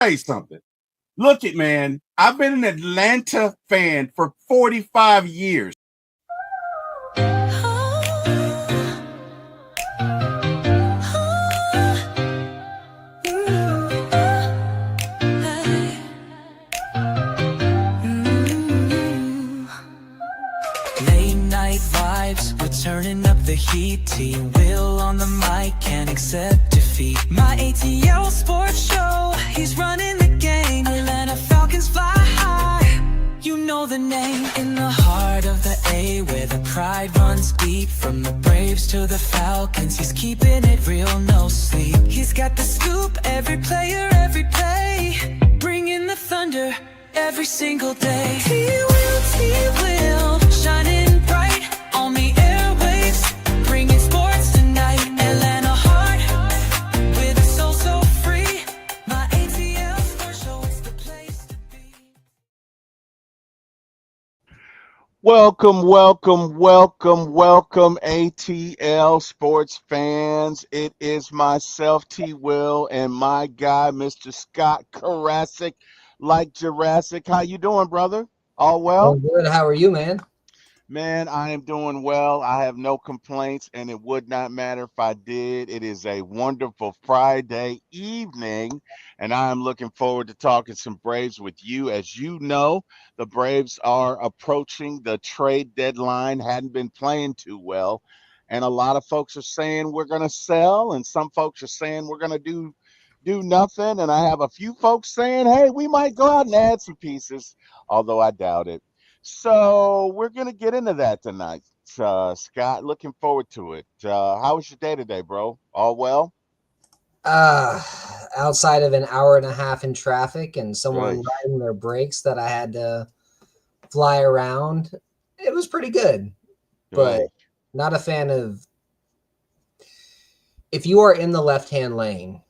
say something. Look it, man. I've been an Atlanta fan for 45 years. Late night vibes, we're turning up the heat. T-Will on the mic, can't accept defeat. My ATL sports show, he's running the game. Atlanta Falcons fly high, you know the name. In the heart of the A, where the pride runs deep. From the Braves to the Falcons, he's keeping it real, no sleep. He's got the scoop, every player, every play. Bringing the thunder every single day. T-Will, shining bright on the airwaves, bringing sports tonight. Atlanta heart, with a soul so free. My ATL sports show is the place to be. Welcome, ATL sports fans. It is myself, T. Will, and my guy, Mr. Scott Karasik, like Jurassic. How you doing, brother? All well? I'm good. How are you, man? Man, I am doing well. I have no complaints, and it would not matter if I did. It is a wonderful Friday evening, and I am looking forward to talking some Braves with you. As you know, the Braves are approaching the trade deadline, hadn't been playing too well, and a lot of folks are saying we're going to sell, and some folks are saying we're going to do nothing, and I have a few folks saying, hey, we might go out and add some pieces, although I doubt it. So we're going to get into that tonight, Scott. Looking forward to it. How was your day today, bro? All well? Outside of an hour and a half in traffic and someone Right. riding their brakes that I had to fly around, it was pretty good. But Right. not a fan of. If you are in the left-hand lane,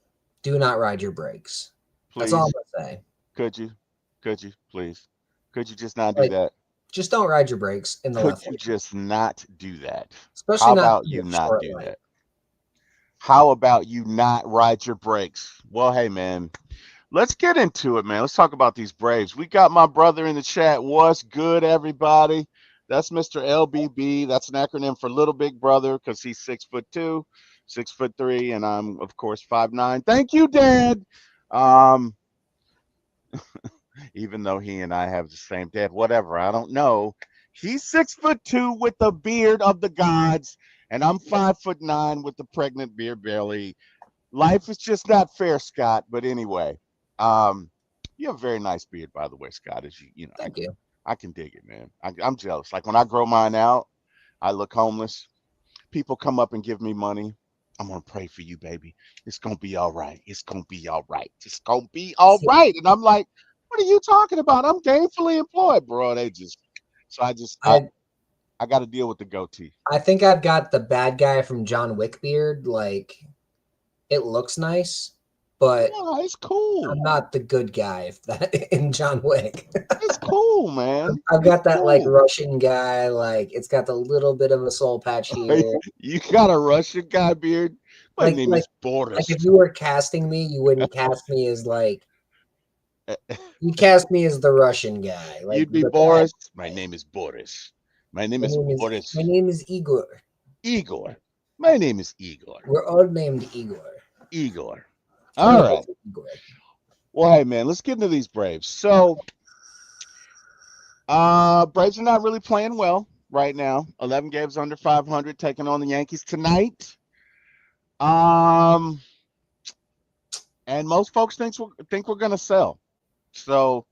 do not ride your brakes. Please, That's all I'm gonna say. could you? Could you, please? Could you just not do Like, that? just don't ride your brakes in the Could left you lane, just not do that? How especially not about in you the not short do lane. that? How about you not ride your brakes? Well, hey, man, let's get into it, man. Let's talk about these Braves. We got my brother in the chat. What's good, everybody? That's Mr. LBB. That's an acronym for Little Big Brother because he's 6'2", 6'3", and I'm, of course, 5'9". Thank you, Dad. Um, even though he and I have the same dad, whatever, I don't know. He's 6'2" with the beard of the gods, and I'm 5'9" with the pregnant beard belly. Life is just not fair, Scott. But anyway, um, you have a very nice beard, by the way, Scott. As Thank you. I can dig it, man. I'm jealous. Like when I grow mine out, I look homeless. People come up and give me money. I'm gonna pray for you, baby. It's gonna be all right. It's gonna be all right. It's gonna be all See, right. And I'm like, what are you talking about? I'm gainfully employed, bro. They just so I just I I got to deal with the goatee. I think I've got the bad guy from John Wick beard. Like, it looks nice, but Yeah, it's cool. I'm not the good guy if that in John Wick. It's cool, man. I've It's got that like cool. Russian guy, like it's got the little bit of a soul patch here. You got a Russian guy beard? My Like name like is Boris. like if you were casting me, you wouldn't cast me as like you cast me as the Russian guy, like You'd be the bad Boris. My guy. name is Boris. My name My is name is Boris my name is Igor. Igor. My name is Igor. We're all named Igor. Igor. Some All of right. us are Igor. Well, hey, man, let's get into these Braves. So, Braves are not really playing well right now. 11 games under 500, taking on the Yankees tonight. Um, and most folks think we're gonna sell. So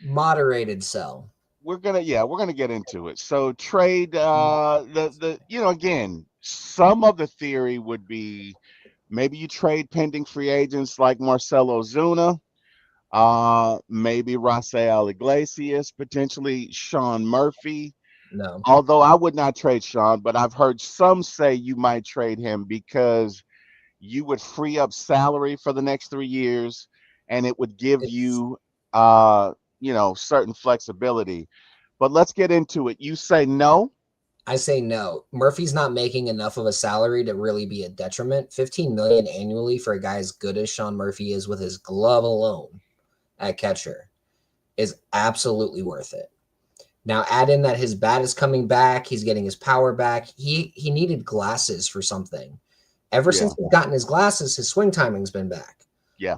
Moderated sell. we're gonna get into it. So trade the again, some of the theory would be maybe you trade pending free agents like Marcell Ozuna, maybe Rafael Iglesias, potentially Sean Murphy. No. Although I would not trade Sean, but I've heard some say you might trade him because you would free up salary for the next 3 years, and it would give It's you, certain flexibility. But let's get into it. You say no. I say no. Murphy's not making enough of a salary to really be a detriment. 15 million annually for a guy as good as Sean Murphy is with his glove alone. at catcher is absolutely worth it. Now add in that his bat is coming back, he's getting his power back. He needed glasses for something. Ever Yeah, since he's gotten his glasses, his swing timing's been back. yeah,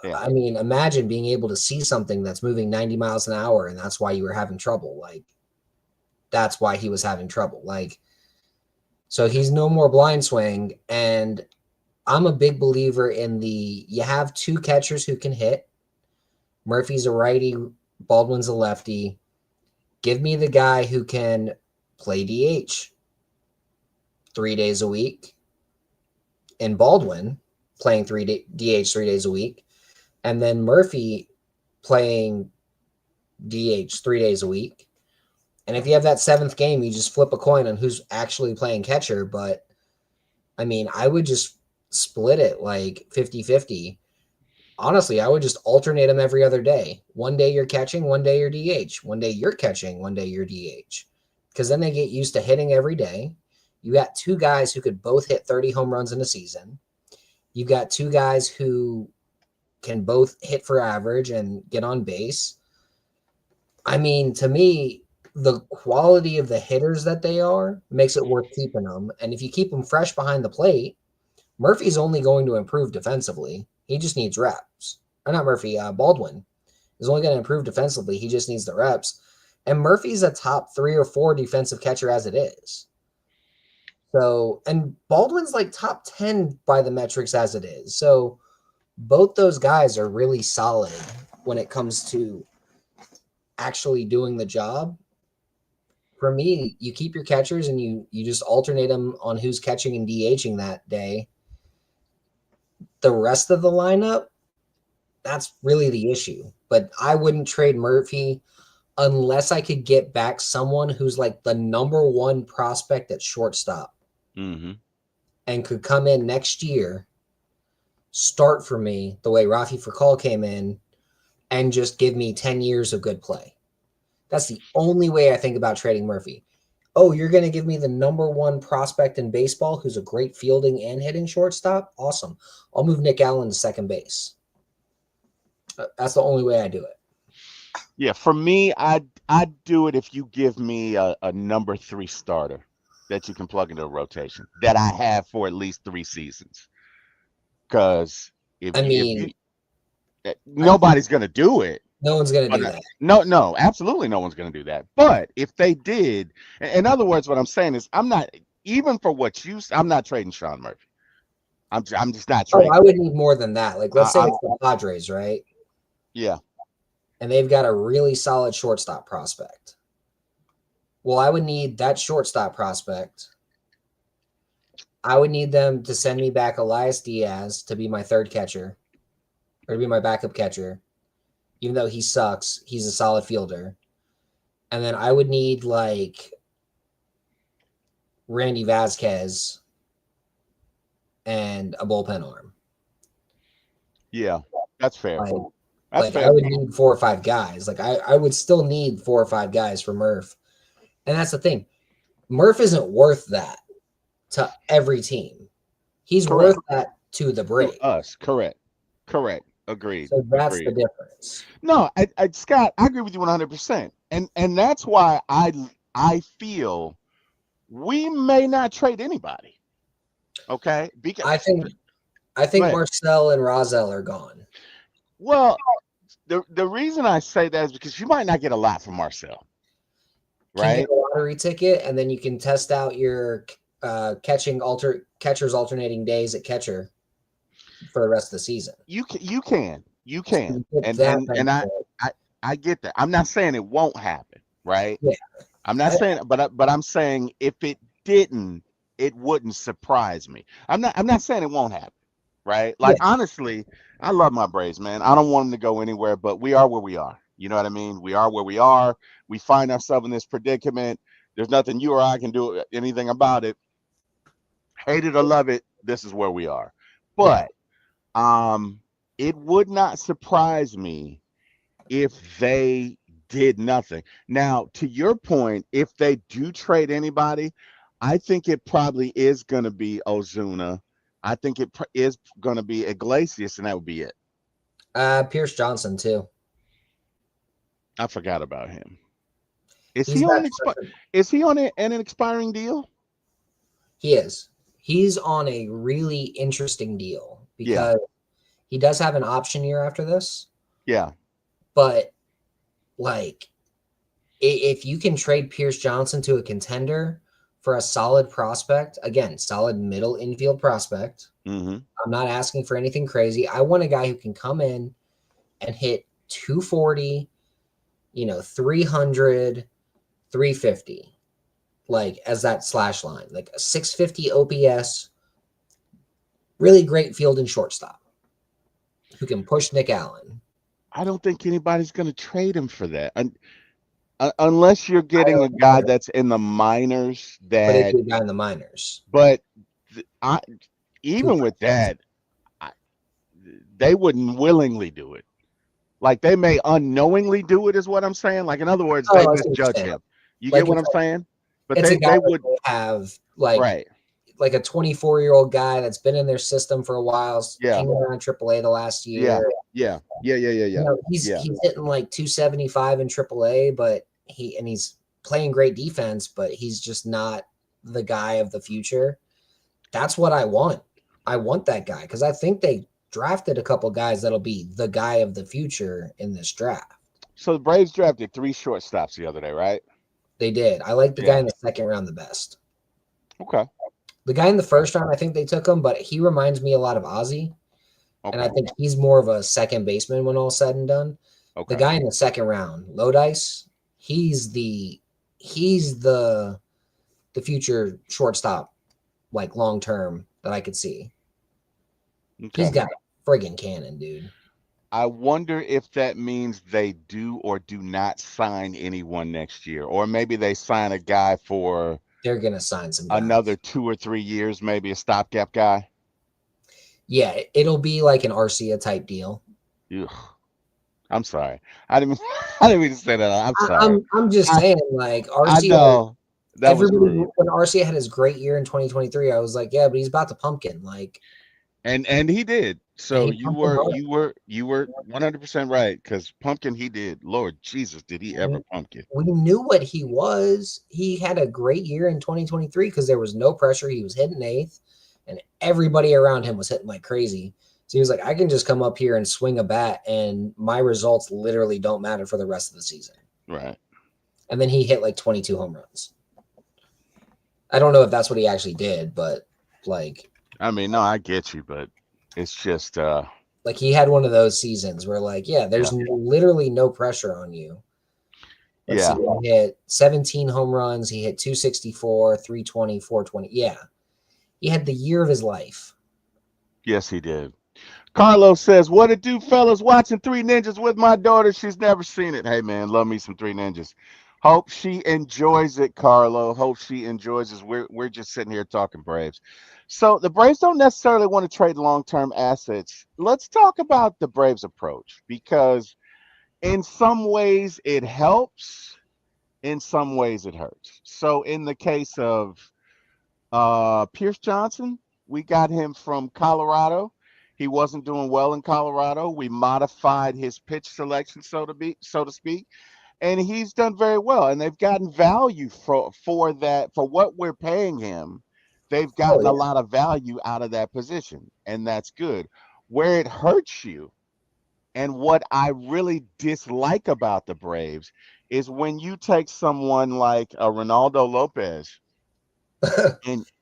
yeah. I mean, imagine being able to see something that's moving 90 miles an hour and that's why you were having trouble. Like that's why he was having trouble. Like so he's no more blind swing and I'm a big believer in the you have two catchers who can hit. Murphy's a righty, Baldwin's a lefty. Give me the guy who can play DH 3 days a week, and Baldwin playing DH 3 days a week, and then Murphy playing DH 3 days a week. And if you have that seventh game, you just flip a coin on who's actually playing catcher. But I mean, I would just split it like 50-50. Honestly, I would just alternate them every other day. One day you're catching, one day you're DH. One day you're catching, one day you're DH. Because then they get used to hitting every day. You got two guys who could both hit 30 home runs in a season. You got two guys who can both hit for average and get on base. I mean, to me, the quality of the hitters that they are makes it worth keeping them. And if you keep them fresh behind the plate, Murphy's only going to improve defensively. He just needs reps. Or not Murphy, Baldwin is only going to improve defensively. He just needs the reps. And Murphy's a top 3 or 4 defensive catcher as it is. So, and Baldwin's like top 10 by the metrics as it is. So both those guys are really solid when it comes to actually doing the job. For me, you keep your catchers and you just alternate them on who's catching and DHing that day. The rest of the lineup, that's really the issue. But I wouldn't trade Murphy unless I could get back someone who's like the number 1 prospect at shortstop and could come in next year, start for me the way Rafi Fakal came in, and just give me 10 years of good play. That's the only way I think about trading Murphy. Oh, you're going to give me the number 1 prospect in baseball who's a great fielding and hitting shortstop? Awesome. I'll move Nick Allen to second base. That's the only way I do it. Yeah, for me, I'd do it if you give me a number 3 starter that you can plug into a rotation that I have for at least 3 seasons. Because nobody's going to do it. No one's going to do that. No, absolutely no one's going to do that. But if they did, in other words, what I'm saying is I'm not, even for what I'm not trading Sean Murphy. I'm just not trading. I would need more than that. Like, let's say it's the Padres, right? Yeah. And they've got a really solid shortstop prospect. Well, I would need that shortstop prospect. I would need them to send me back Elias Diaz to be my third catcher or to be my backup catcher. Even though he sucks, he's a solid fielder. And then I would need like Randy Vasquez and a bullpen arm. Yeah, that's fair. That's fair. I would need 4 or 5 guys. Like I would still need 4 or 5 guys for Murph. And that's the thing. Murph isn't worth that to every team. He's worth that to the Braves. Us, correct. Agreed. So that's the difference. No, Scott, I agree with you 100%. And that's why I feel we may not trade anybody. Okay? Because I think Marcel and Rozelle are gone. Well, the reason I say that is because you might not get a lot from Marcel. Right? You get a lottery ticket, and then you can test out your catchers alternating days at catcher for the rest of the season. You can. And I get that. I'm not saying it won't happen, right? Yeah. I'm not saying, but I'm saying if it didn't, it wouldn't surprise me. I'm not saying it won't happen, right? Like honestly, I love my Braves, man. I don't want them to go anywhere, but we are where we are. You know what I mean? We are where we are. We find ourselves in this predicament. There's nothing you or I can do anything about it. Hate it or love it, this is where we are. But it would not surprise me if they did nothing. Now, to your point, if they do trade anybody, I think it probably is going to be Ozuna. I think it is going to be Iglesias, and that would be it. Pierce Johnson too. I forgot about him. Is He's he on got an such a, is he on an expiring deal? he is. He's on a really interesting deal Yeah, because he does have an option year after this, yeah. but like if you can trade Pierce Johnson to a contender for a solid prospect, again, solid middle infield prospect. Mm-hmm. I'm not asking for anything crazy. I want a guy who can come in and hit 240, 300, 350, like as that slash line, like a 650 OPS, really great field and shortstop who can push Nick Allen. I don't think anybody's going to trade him for that. Unless you're I getting a don't guy know, that's in the minors but it'd that, be a guy in the minors but I who even with that, I, they wouldn't willingly do it. Like they may unknowingly do it, is what I'm saying. Like in other words, oh, they I see what you're misjudge saying. him. You get Like what I'm saying? But it's a guy they that would, they have like a 24-year-old guy that's been in their system for a while, yeah, hanging around AAA the last yeah, year. yeah, yeah, yeah, yeah, yeah, He's yeah. he's hitting like 275 in AAA, but he's playing great defense, but he's just not the guy of the future. That's what I want. I want that guy because I think they drafted a couple guys that'll be the guy of the future in this draft. So the Braves drafted three shortstops the other day, right? They did. I like the guy Yeah. in the second round the best. Okay. The guy in the first round, I think they took him, but he reminds me a lot of Ozzy. And I Okay. think he's more of a second baseman when all's said and done. The Okay. guy in the second round, Lodice, he's the future shortstop, like long term that I could see. He's Okay. got a friggin' cannon, dude. I wonder if that means they do or do not sign anyone next year, or maybe they sign a guy for They're gonna sign some another guys. 2 or 3 years, maybe a stopgap guy. Yeah, it'll be like an Arcia type deal. Ugh, I'm sorry. I didn't. I didn't mean to say that. I'm I, sorry. I'm just I saying, like I Arcia, know that was everybody rude, when Arcia had his great year in 2023, I was like, yeah, but he's about to pumpkin, like, and he did. and So he pumpkin hard. you were 100% right because pumpkin he did. Lord Jesus, did he ever pumpkin? We knew what he was. He had a great year in 2023 because there was no pressure. He was hitting eighth, and everybody around him was hitting like crazy. So he was like, I can just come up here and swing a bat, and my results literally don't matter for the rest of the season. Right. And then he hit like 22 home runs. I don't know if that's what he actually did, but like, I mean, no, I get you, but it's just like he had one of those seasons where, like, yeah, yeah, there's literally no pressure on you. Let's see. yeah. He hit 17 home runs. He hit 264, 320, 420. Yeah. He had the year of his life. Yes, he did. Carlos says, "What it do, fellas? Watching Three Ninjas with my daughter. She's never seen it. Hey, man, love me some Three Ninjas. Hope she enjoys it, Carlo. Hope she enjoys it. We're just sitting here talking Braves. So the Braves don't necessarily want to trade long-term assets. Let's talk about the Braves approach because in some ways it helps, in some ways it hurts. So in the case of Pierce Johnson, we got him from Colorado. He wasn't doing well in Colorado. We modified his pitch selection, so to speak, and he's done very well. And they've gotten value for that for what we're paying him. They've Oh, gotten a yeah. lot of value out of that position, and that's good. Where it hurts you, and what I really dislike about the Braves is when you take someone like a Ronaldo Lopez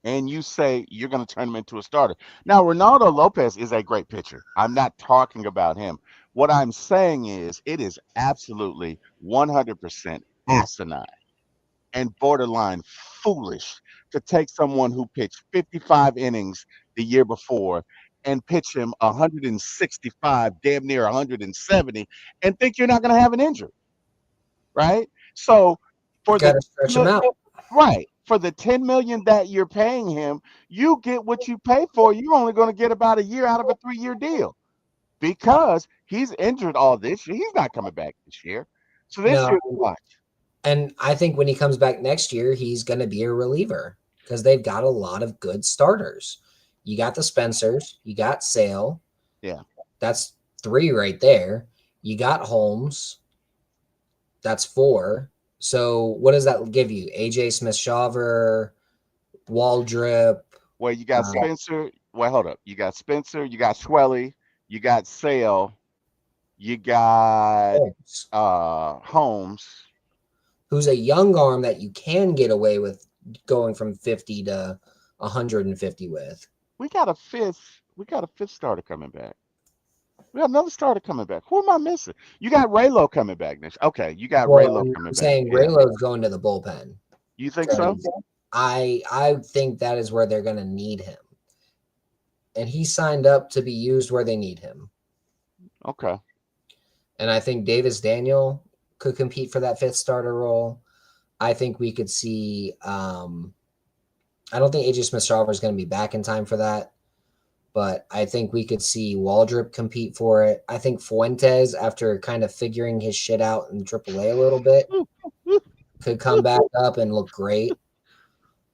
and you say you're going to turn him into a starter. Now, Ronaldo Lopez is a great pitcher. I'm not talking about him. What I'm saying is it is absolutely 100% asinine and borderline foolish to take someone who pitched 55 innings the year before and pitch him 165, damn near 170, and think you're not going to have an injury, right? So for the Got to stretch him out. right. For the 10 million that you're paying him, you get what you pay for. You're only going to get about a year out of a 3-year deal because he's injured all this year. He's not coming back this year. So this No. year, watch. And I think when he comes back next year, he's going to be a reliever because they've got a lot of good starters. You got the Spencers, you got Sale. Yeah. That's 3 right there. You got Holmes. That's 4. So what does that give you? AJ Smith-Shawver, Waldrip. Well, you got Spencer. Well, hold up. You got Spencer. You got Swelly. You got Sale. You got Holmes, Holmes. who's a young arm that you can get away with going from 50 to 150 with. We got a fifth. We got a fifth starter coming back. We got another starter coming back. Who am I missing? You got Raylo coming back next. Okay, you got Well, Raylo I'm coming back. saying Yeah. Raylo's going to the bullpen. You think so? I think that is where they're going to need him. And he signed up to be used where they need him. Okay. And I think Davis Daniel could compete for that 5th starter role. I think we could see I don't think AJ Smith-Shawver is going to be back in time for that, but I think we could see Waldrip compete for it. I think Fuentes, after kind of figuring his shit out in AAA a little bit, could come back up and look great.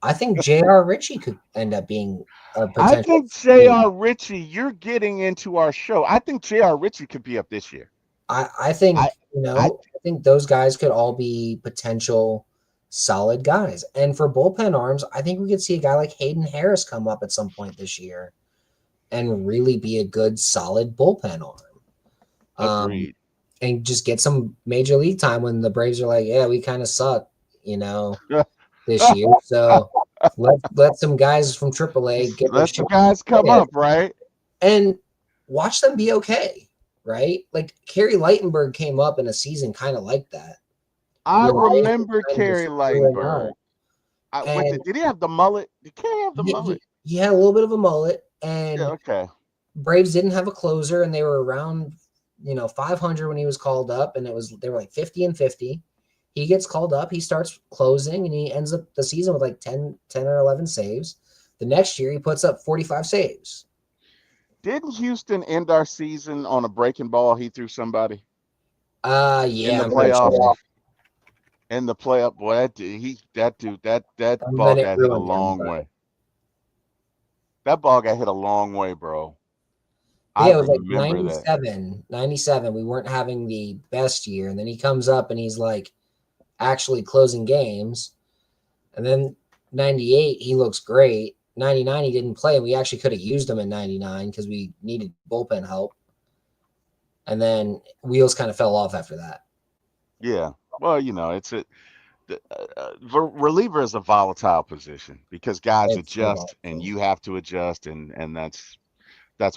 I think J.R. Ritchie could end up being a potential. I think J.R. Ritchie, you're getting into our show. I think J.R. Ritchie could be up this year. I think, I think those guys could all be potential solid guys. And for bullpen arms, I think we could see a guy like Hayden Harris come up at some point this year and really be a good, solid bullpen arm. Agreed. And just get some major league time when the Braves are like, yeah, we kind of suck, this year. So let some guys from AAA get let some guys come up, right? And watch them be okay, right? Like Kerry Lightenberg came up in a season kind of like that. I remember Kerry Lightenberg. Did he have the mullet? Did Kerry have the mullet? He had a little bit of a mullet, and okay. Braves didn't have a closer, and they were around 500 when he was called up, and they were like 50-50. He gets called up, he starts closing, and he ends up the season with like 10 or 11 saves. The next year, he puts up 45 saves. Didn't Houston end our season on a breaking ball he threw somebody? Yeah. In the playoff. In the playoff, boy, that ball got hit a long way. That ball got hit a long way, bro. Yeah, it was like 97. We weren't having the best year. And then he comes up and he's like actually closing games. And then 98, he looks great. 99, he didn't play. We actually could have used him in 99 because we needed bullpen help. And then wheels kind of fell off after that. Yeah. Well, it's reliever is a volatile position because guys adjust and you have to adjust, and that's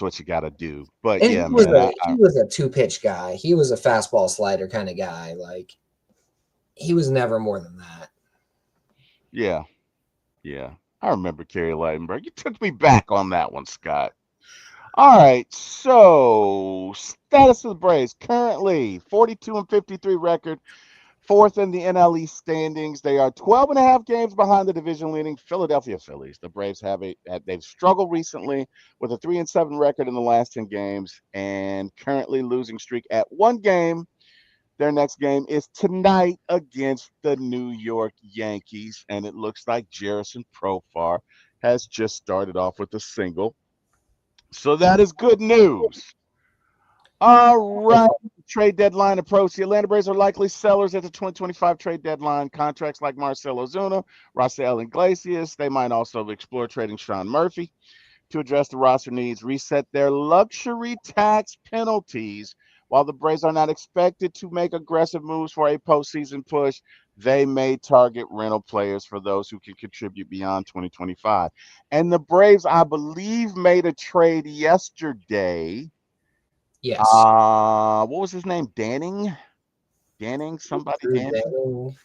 what you got to do. But and yeah, he was a 2-pitch guy. He was a fastball slider kind of guy. Like he was never more than that. Yeah. I remember Kerry Lightenberg. You took me back on that one, Scott. All right, so status of the Braves currently 42-53 record. 4th in the NL East standings. They are 12.5 games behind the division-leading Philadelphia Phillies. The Braves they've struggled recently with a 3-7 record in the last 10 games and currently losing streak at 1 game. Their next game is tonight against the New York Yankees, and it looks like Jerison Profar has just started off with a single. So that is good news. All right. Trade deadline approach. The Atlanta Braves are likely sellers at the 2025 trade deadline. Contracts like Marcell Ozuna, Raisel Iglesias. They might also explore trading Sean Murphy to address the roster needs, reset their luxury tax penalties. While the Braves are not expected to make aggressive moves for a postseason push, they may target rental players for those who can contribute beyond 2025. And the Braves, I believe, made a trade yesterday. Yes. What was his name? Danning? Somebody Danning?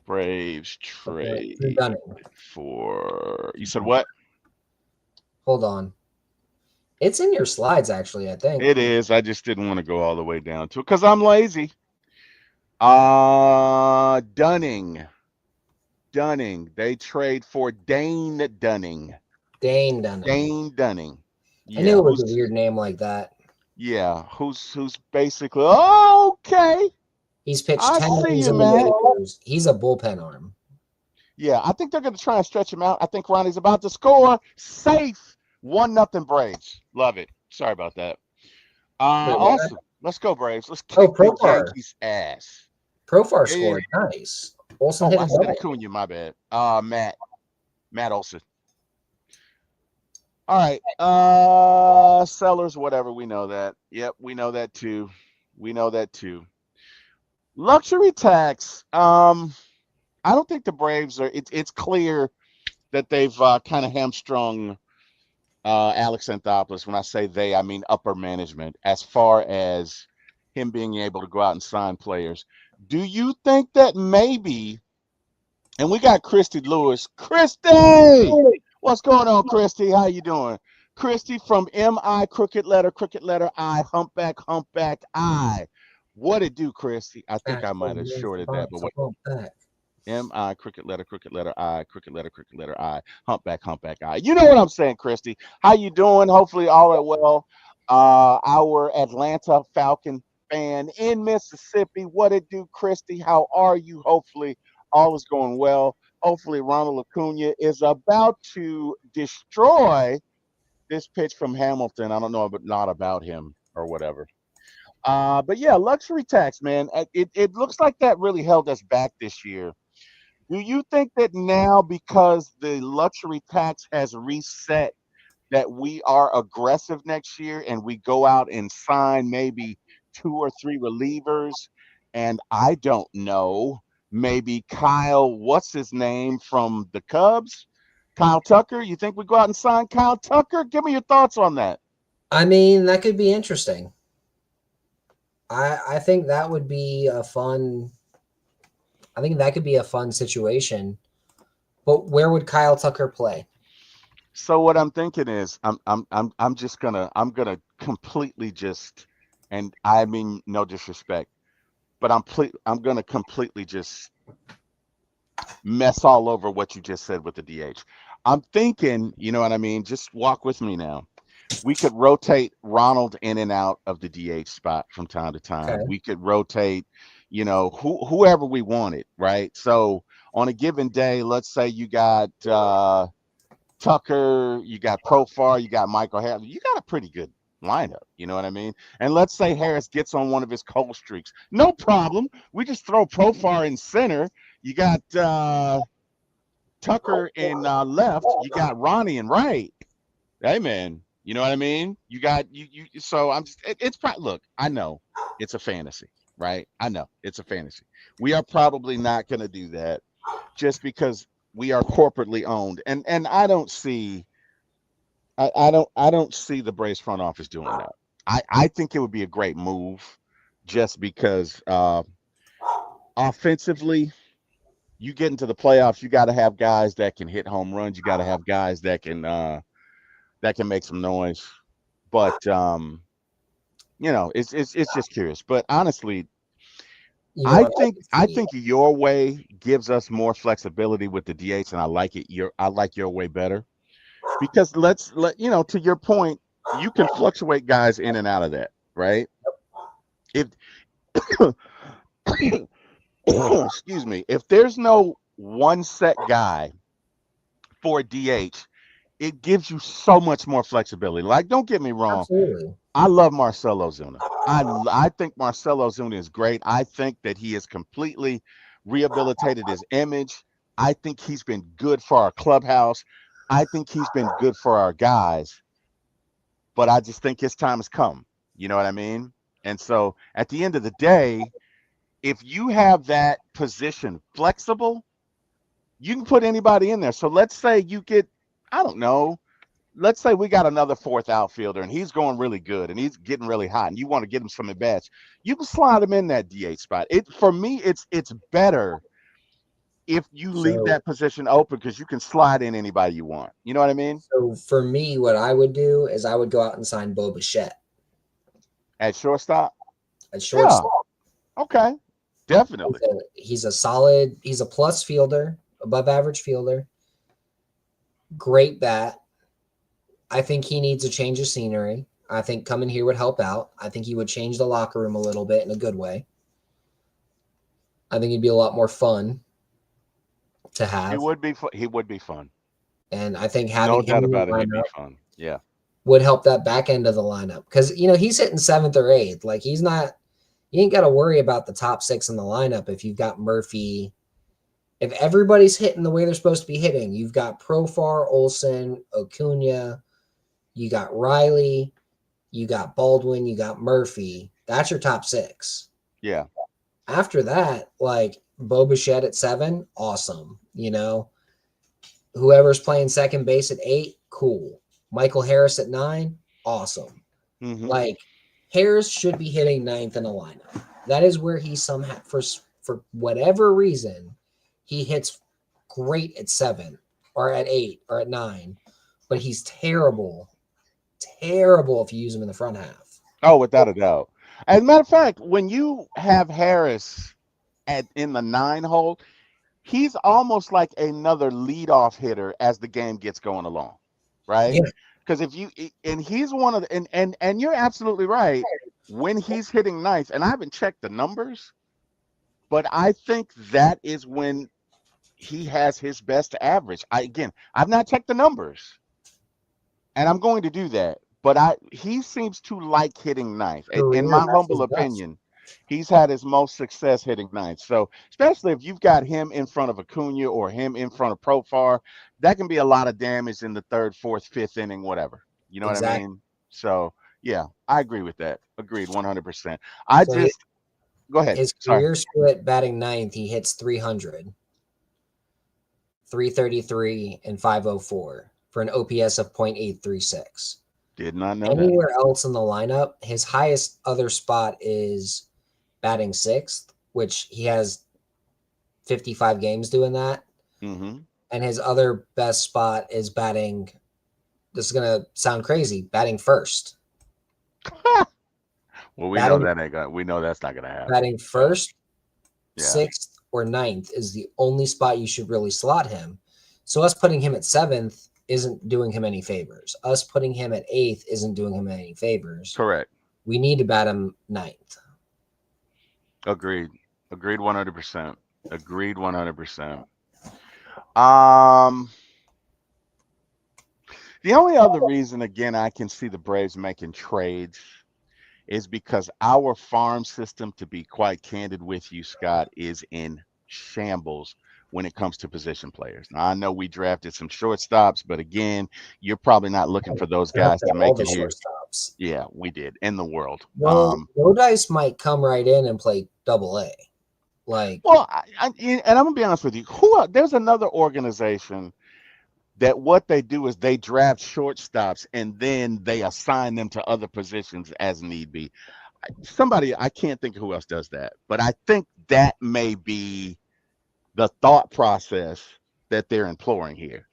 Braves trade for. You said what? Hold on. It's in your slides, actually, I think. It is. I just didn't want to go all the way down to it because I'm lazy. Dunning. They trade for Dane Dunning. Dane Dunning. Yeah, I knew it was a weird name like that. Yeah, who's basically okay. He's pitched 10 innings in the majors. He's a bullpen arm. Yeah, I think they're going to try and stretch him out. I think Ronnie's about to score. Safe 1-0 Braves. Love it. Sorry about that. Wait, what? Awesome. Let's go, Braves. Let's Oh, kick the Profar. Yankees' ass. Profar Yeah, yeah, scored. yeah. Nice. Olsen Oh, hit I a said double. Acuna. My bad. Matt Olson. All right. Sellers, whatever. We know that. Yep, we know that too. We know that too. Luxury tax. I don't think the Braves are. It's clear that they've kind of hamstrung Alex Anthopoulos. When I say they, I mean upper management, as far as him being able to go out and sign players. Do you think that maybe? And we got Christy Lewis. Christy, what's going on, Christy? How you doing? Christy from MI crooked letter I, humpback I. What it do, Christy? I think I might Actual have move shorted that, but box what? back. MI crooked letter I, crooked letter I, humpback I. You know what I'm saying, Christy? How you doing? Hopefully all are well. Our Atlanta Falcon fan in Mississippi. What it do, Christy? How are you? Hopefully all is going well. Hopefully Ronald Acuna is about to destroy this pitch from Hamilton. I don't know, but not about him or whatever. But yeah, luxury tax, man. It looks like that really held us back this year. Do you think that now, because the luxury tax has reset, that we are aggressive next year and we go out and sign maybe two or three relievers? And I don't know, maybe Kyle, what's his name from the Cubs? Kyle Tucker. You think we go out and sign Kyle Tucker? Give me your thoughts on that. I mean, that could be interesting. I think that would be a fun. I think that could be a fun situation. But where would Kyle Tucker play? So what I'm thinking is I'm just gonna completely just, and I mean no disrespect, but I'm gonna completely just mess all over what you just said with the DH. I'm thinking, you know what I mean? Just walk with me now. We could rotate Ronald in and out of the DH spot from time to time. Okay. We could rotate, whoever we wanted, right? So on a given day, let's say you got Tucker, you got Profar, you got Michael Harris. You got a pretty good lineup. You know what I mean? And let's say Harris gets on one of his cold streaks. No problem. We just throw Profar in center. You got Tucker in left. You got Ronnie in right. Hey man, you know what I mean? You got you. So I'm just. It's probably, look. I know it's a fantasy, right? I know it's a fantasy. We are probably not going to do that just because we are corporately owned, and I don't see the Braves front office doing that. I think it would be a great move, just because offensively, you get into the playoffs, you got to have guys that can hit home runs. You got to have guys that can make some noise. But it's just curious. But honestly, You know I what I think could I see? think your way gives us more flexibility with the DH, and I like it. I like your way better, because to your point, you can fluctuate guys in and out of that, right? If excuse me, if there's no one set guy for DH, it gives you so much more flexibility. Like, don't get me wrong, Absolutely. I love Marcelo Zuna. I think Marcelo Zuna is great. I think that he has completely rehabilitated his image. I think he's been good for our clubhouse. I think he's been good for our guys. But I just think his time has come. You know what I mean? And so at the end of the day, if you have that position flexible, you can put anybody in there. So let's say you get, I don't know, let's say we got another fourth outfielder and he's going really good and he's getting really hot and you want to get him some at bats, you can slide him in that DH spot. It For me, it's better if you leave So, that position open, because you can slide in anybody you want. You know what I mean? so for me, what I would do is I would go out and sign Bo Bichette At shortstop, at yeah, shortstop. okay, definitely. He's a solid. He's a plus fielder, above average fielder. Great bat. I think he needs a change of scenery. I think coming here would help out. I think he would change the locker room a little bit in a good way. I think he'd be a lot more fun to He have. would be. He would be fun. And I think No having him doubt in the about it. He'd be lineup, fun. Yeah. would help that back end of the lineup because he's hitting seventh or eighth. Like he's not. You ain't got to worry about the top six in the lineup if you've got Murphy. If everybody's hitting the way they're supposed to be hitting, you've got Profar, Olson, Acuna, you got Riley, you got Baldwin, you got Murphy. That's your top six. Yeah. After that, like Bo Bichette at 7, awesome. Whoever's playing second base at 8, cool. Michael Harris at 9, awesome. Mm-hmm. Like Harris should be hitting ninth in a lineup. That is where he somehow, for whatever reason, he hits great at 7 or at 8 or at 9, but he's terrible if you use him in the front half. Oh, without a doubt. As a matter of fact, when you have Harris in the 9 hole, he's almost like another leadoff hitter as the game gets going along, right? Yeah. Because he's one of the, and you're absolutely right. When he's hitting ninth, and I haven't checked the numbers, but I think that is when he has his best average. I've not checked the numbers, and I'm going to do that. But he seems to like hitting ninth. In Career, my that's his humble best. opinion, he's had his most success hitting ninth. So especially if you've got him in front of Acuna or him in front of Profar, that can be a lot of damage in the third, fourth, fifth inning, whatever. You know what I Exactly. mean? So yeah, I agree with that. Agreed, 100%. So Go ahead. his Sorry. career split batting ninth, he hits 300, 333, and 504 for an OPS of .836. Did not know that. Anywhere else in the lineup, his highest other spot is batting sixth, which he has 55 games doing that. Mm-hmm. And his other best spot is batting, this is going to sound crazy, batting first. Well, we know that's not gonna happen. Batting first, Yeah. sixth, or ninth is the only spot you should really slot him. So us putting him at 7th isn't doing him any favors. Us putting him at 8th isn't doing him any favors. Correct. We need to bat him 9th. Agreed. Agreed 100%. Agreed 100%. The only other reason, again, I can see the Braves making trades is because our farm system, to be quite candid with you, Scott, is in shambles when it comes to position players. Now, I know we drafted some shortstops, but again, you're probably not looking for those guys to make it here. Shortstops. Yeah, we did in the world. Well, Dice might come right in and play Double-A. Well, and I'm gonna be honest with you. There's another organization that what they do is they draft shortstops and then they assign them to other positions as need be. I can't think of who else does that, but I think that may be the thought process that they're employing here.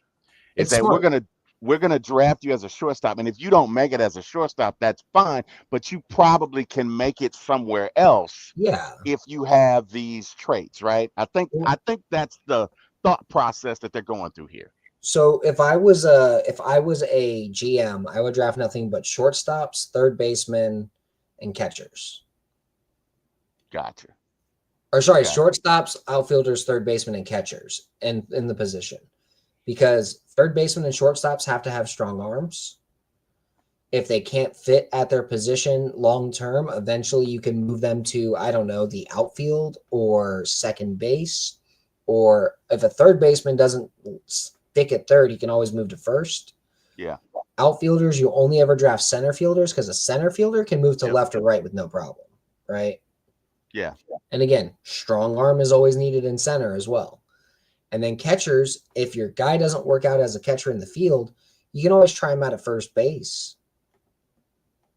Is that we're gonna draft you as a shortstop, and if you don't make it as a shortstop, that's fine, but you probably can make it somewhere else. Yeah. If you have these traits, right? I think that's the thought process that they're going through here. So if I was a GM, I would draft nothing but shortstops, third basemen, and catchers. Gotcha. Or sorry, shortstops, outfielders, third baseman, and catchers in the position. Because third baseman and shortstops have to have strong arms. If they can't fit at their position long term, eventually you can move them to, I don't know, the outfield or second base. Or if a third baseman doesn't stick at third, he can always move to first. Yeah. Outfielders, you only ever draft center fielders because a center fielder can move to left or right with no problem, right? Yeah. And again, strong arm is always needed in center as well. And then catchers, if your guy doesn't work out as a catcher in the field, you can always try him out at first base.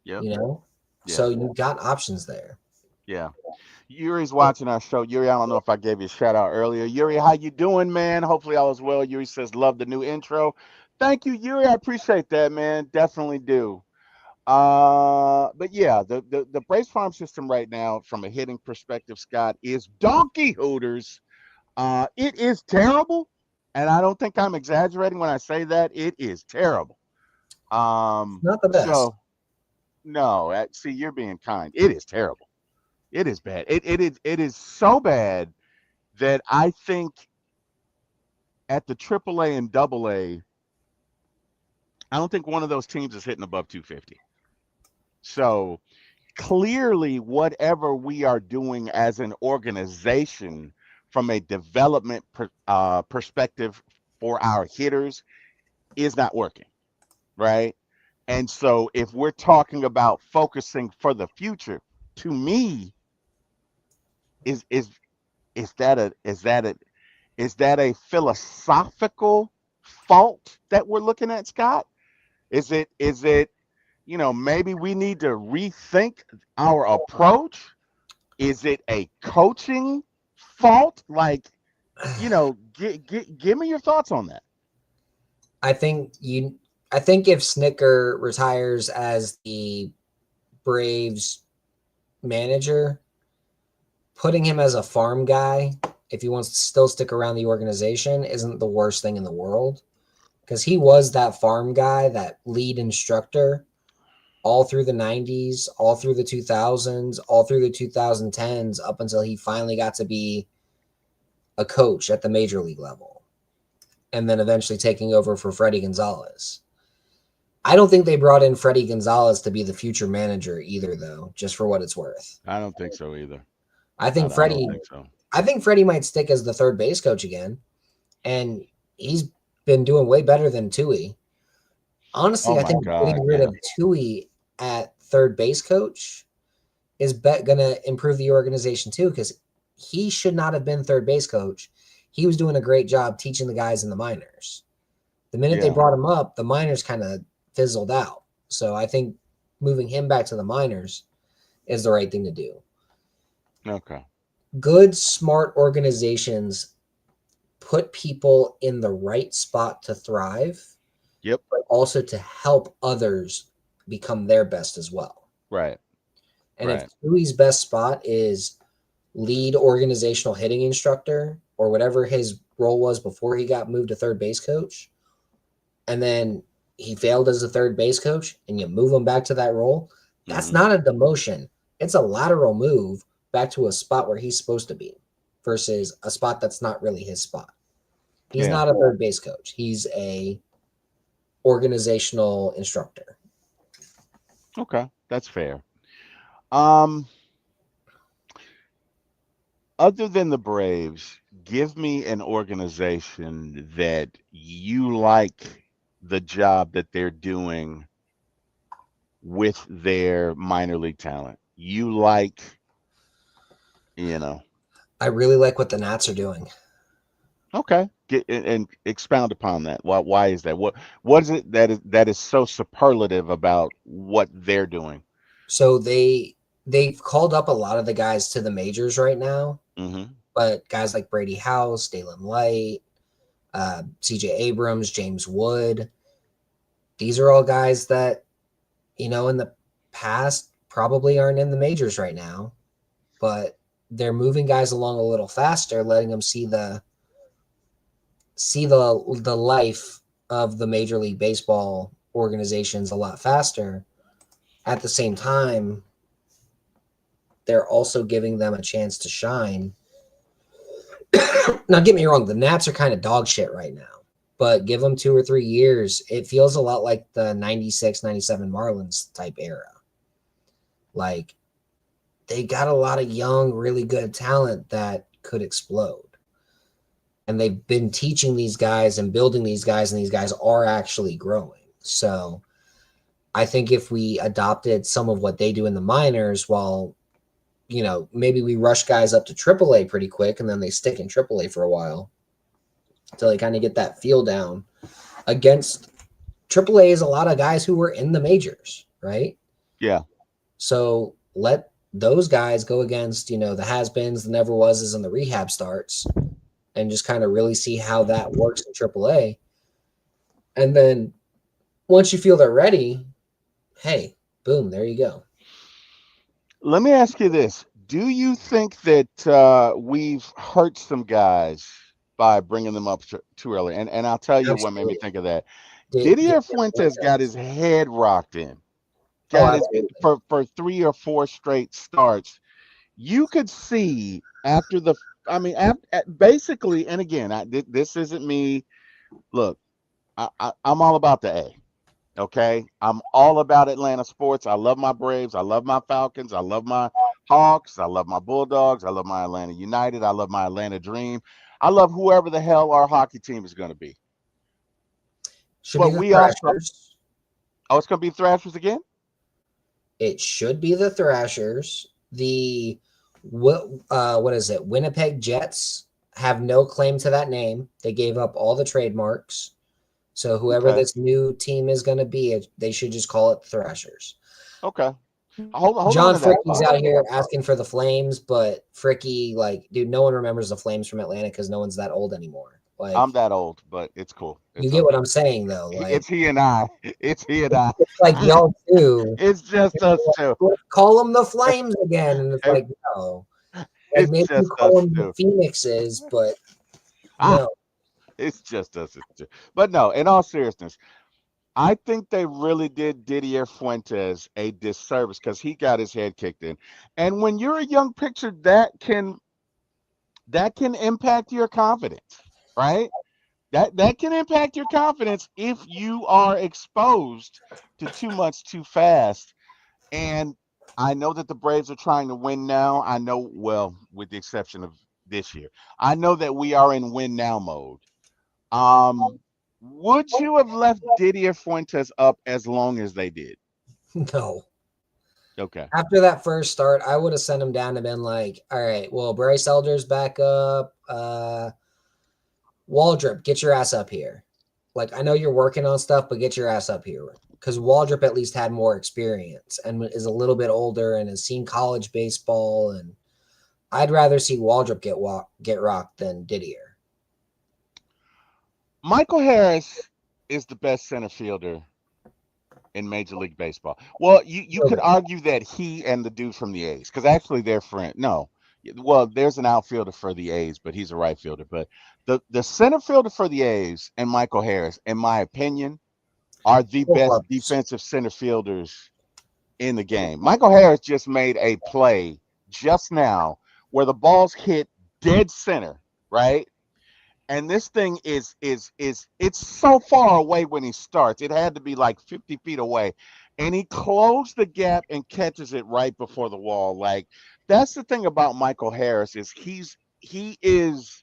Yeah. So you've got options there. Yeah. Yuri's watching our show. Yuri, I don't know if I gave you a shout out earlier. Yuri, how you doing, man? Hopefully all is well. Yuri says, love the new intro. Thank you, Yuri. I appreciate that, man. Definitely do. But yeah, the Braves farm system right now, from a hitting perspective, Scott, is donkey hooters. It is terrible, and I don't think I'm exaggerating when I say that. It is terrible. Not the best. So, no, see, you're being kind. It is terrible. It is bad. It is so bad that I think at the AAA and AA, I don't think one of those teams is hitting above 250. So clearly, whatever we are doing as an organization from a development perspective for our hitters is not working, right? And so, if we're talking about focusing for the future, to me, is is is that a philosophical fault that we're looking at, Scott? Is it maybe we need to rethink our approach? Is it a coaching fault? Like, give me your thoughts on that. I think you. I think if Snicker retires as the Braves manager, putting him as a farm guy, if he wants to still stick around the organization, isn't the worst thing in the world. Because he was that farm guy, that lead instructor, all through the 90s, all through the 2000s, all through the 2010s, up until he finally got to be a coach at the major league level. And then eventually taking over for Freddie Gonzalez. I don't think they brought in Freddie Gonzalez to be the future manager either, though, just for what it's worth. I don't think so either. I think I Freddie don't think so. I think Freddie might stick as the third base coach again. And he's been doing way better than Tui. Honestly, Oh I my think God, getting rid yeah. of Tui at third base coach is going to improve the organization too, because he should not have been third base coach. He was doing a great job teaching the guys in the minors. The minute they Yeah. brought him up, the minors kind of fizzled out. So I think moving him back to the minors is the right thing to do. Okay. Good, smart organizations put people in the right spot to thrive, Yep. but also to help others become their best as well. Right. And if Right. Tui's best spot is lead organizational hitting instructor or whatever his role was before he got moved to third base coach, and then he failed as a third base coach and you move him back to that role, that's Mhm. not a demotion. It's a lateral move back to a spot where he's supposed to be versus a spot that's not really his spot. He's Yeah. not a third base coach. He's a organizational instructor. Okay. That's fair. Um, Other than the Braves, give me an organization that you like the job that they're doing with their minor league talent. You like, you know, I really like what the Nats are doing. okay. Get and expound upon that. Why is that? What is it that is so superlative about what they're doing? So they've called up a lot of the guys to the majors right now, Hmm. but guys like Brady House, Dalen Light, CJ Abrams, James Wood, these are all guys that, in the past probably aren't in the majors right now, but they're moving guys along a little faster, letting them see the life of the Major League Baseball organizations a lot faster. At the same time, they're also giving them a chance to shine. Now, get me wrong, the Nats are kind of dog shit right now, but give them 2 or 3 years. It feels a lot like the 96, 97 Marlins type era. Like, they got a lot of young, really good talent that could explode. And they've been teaching these guys and building these guys, and these guys are actually growing. So I think if we adopted some of what they do in the minors, while, maybe we rush guys up to AAA pretty quick and then they stick in AAA for a while until they kind of get that feel down. Against AAA is a lot of guys who were in the majors, right? Yeah. So let those guys go against, the has-beens, the never-wases, and the rehab starts, and just kind of really see how that works in AAA. And then once you feel they're ready, hey, boom, there you go. Let me ask you this. Do you think that we've hurt some guys by bringing them up too early? And I'll tell you what made me Absolutely. think of that. Did Didier Fuentes got his head rocked in. Oh, Got it absolutely. for 3 or 4 straight starts. You could see after the, I mean, basically, and again, this isn't me. Look, I'm all about the A. Okay. I'm all about Atlanta sports. I love my Braves. I love my Falcons. I love my Hawks. I love my Bulldogs. I love my Atlanta United. I love my Atlanta Dream. I love whoever the hell our hockey team is going to be. Should be But the we also, Thrashers. oh, it's going to be Thrashers again? It should be the Thrashers. The what is it? Winnipeg Jets have no claim to that name. They gave up all the trademarks. So whoever Okay. this new team is going to be, they should just call it Thrashers. Okay. Hold on John to that Fricky's thought. out here asking for the Flames, but Fricky, like, dude, no one remembers the Flames from Atlanta because no one's that old anymore. I'm Like, that old, but it's cool. you It's get what okay. I'm saying, though. Like, It's he and I. It's he and I. it's like y'all too. It's just us two. Let's call them the Flames again, and it's It- like, no. Like, It's maybe you just call us them the two. Phoenixes, but Ah, no. it's just us two. But no, in all seriousness, I think they really did Didier Fuentes a disservice because he got his head kicked in. And when you're a young pitcher, that can impact your confidence, right? That can impact your confidence if you are exposed to too much too fast. And I know that the Braves are trying to win now. I know, well, with the exception of this year, I know that we are in win now mode. Um, would you have left Didier Fuentes up as long as they did? No. Okay. After that first start, I would have sent him down and been like, all right, well, Bryce Elder's back up. Waldrop, get your ass up here. Like, I know you're working on stuff, but get your ass up here. Because Waldrop at least had more experience and is a little bit older and has seen college baseball. And I'd rather see Waldrop get rocked than Didier. Michael Harris is the best center fielder in Major League Baseball. Well, you could argue that he and the dude from the A's, because actually they're friends. No, well, there's an outfielder for the A's, but he's a right fielder. But the center fielder for the A's and Michael Harris, in my opinion, are the Still best brothers. defensive center fielders in the game. Michael Harris just made a play just now where the ball's hit dead center, right? And this thing is it's so far away when he starts. It had to be like 50 feet away. And he closed the gap and catches it right before the wall. Like, that's the thing about Michael Harris is he is,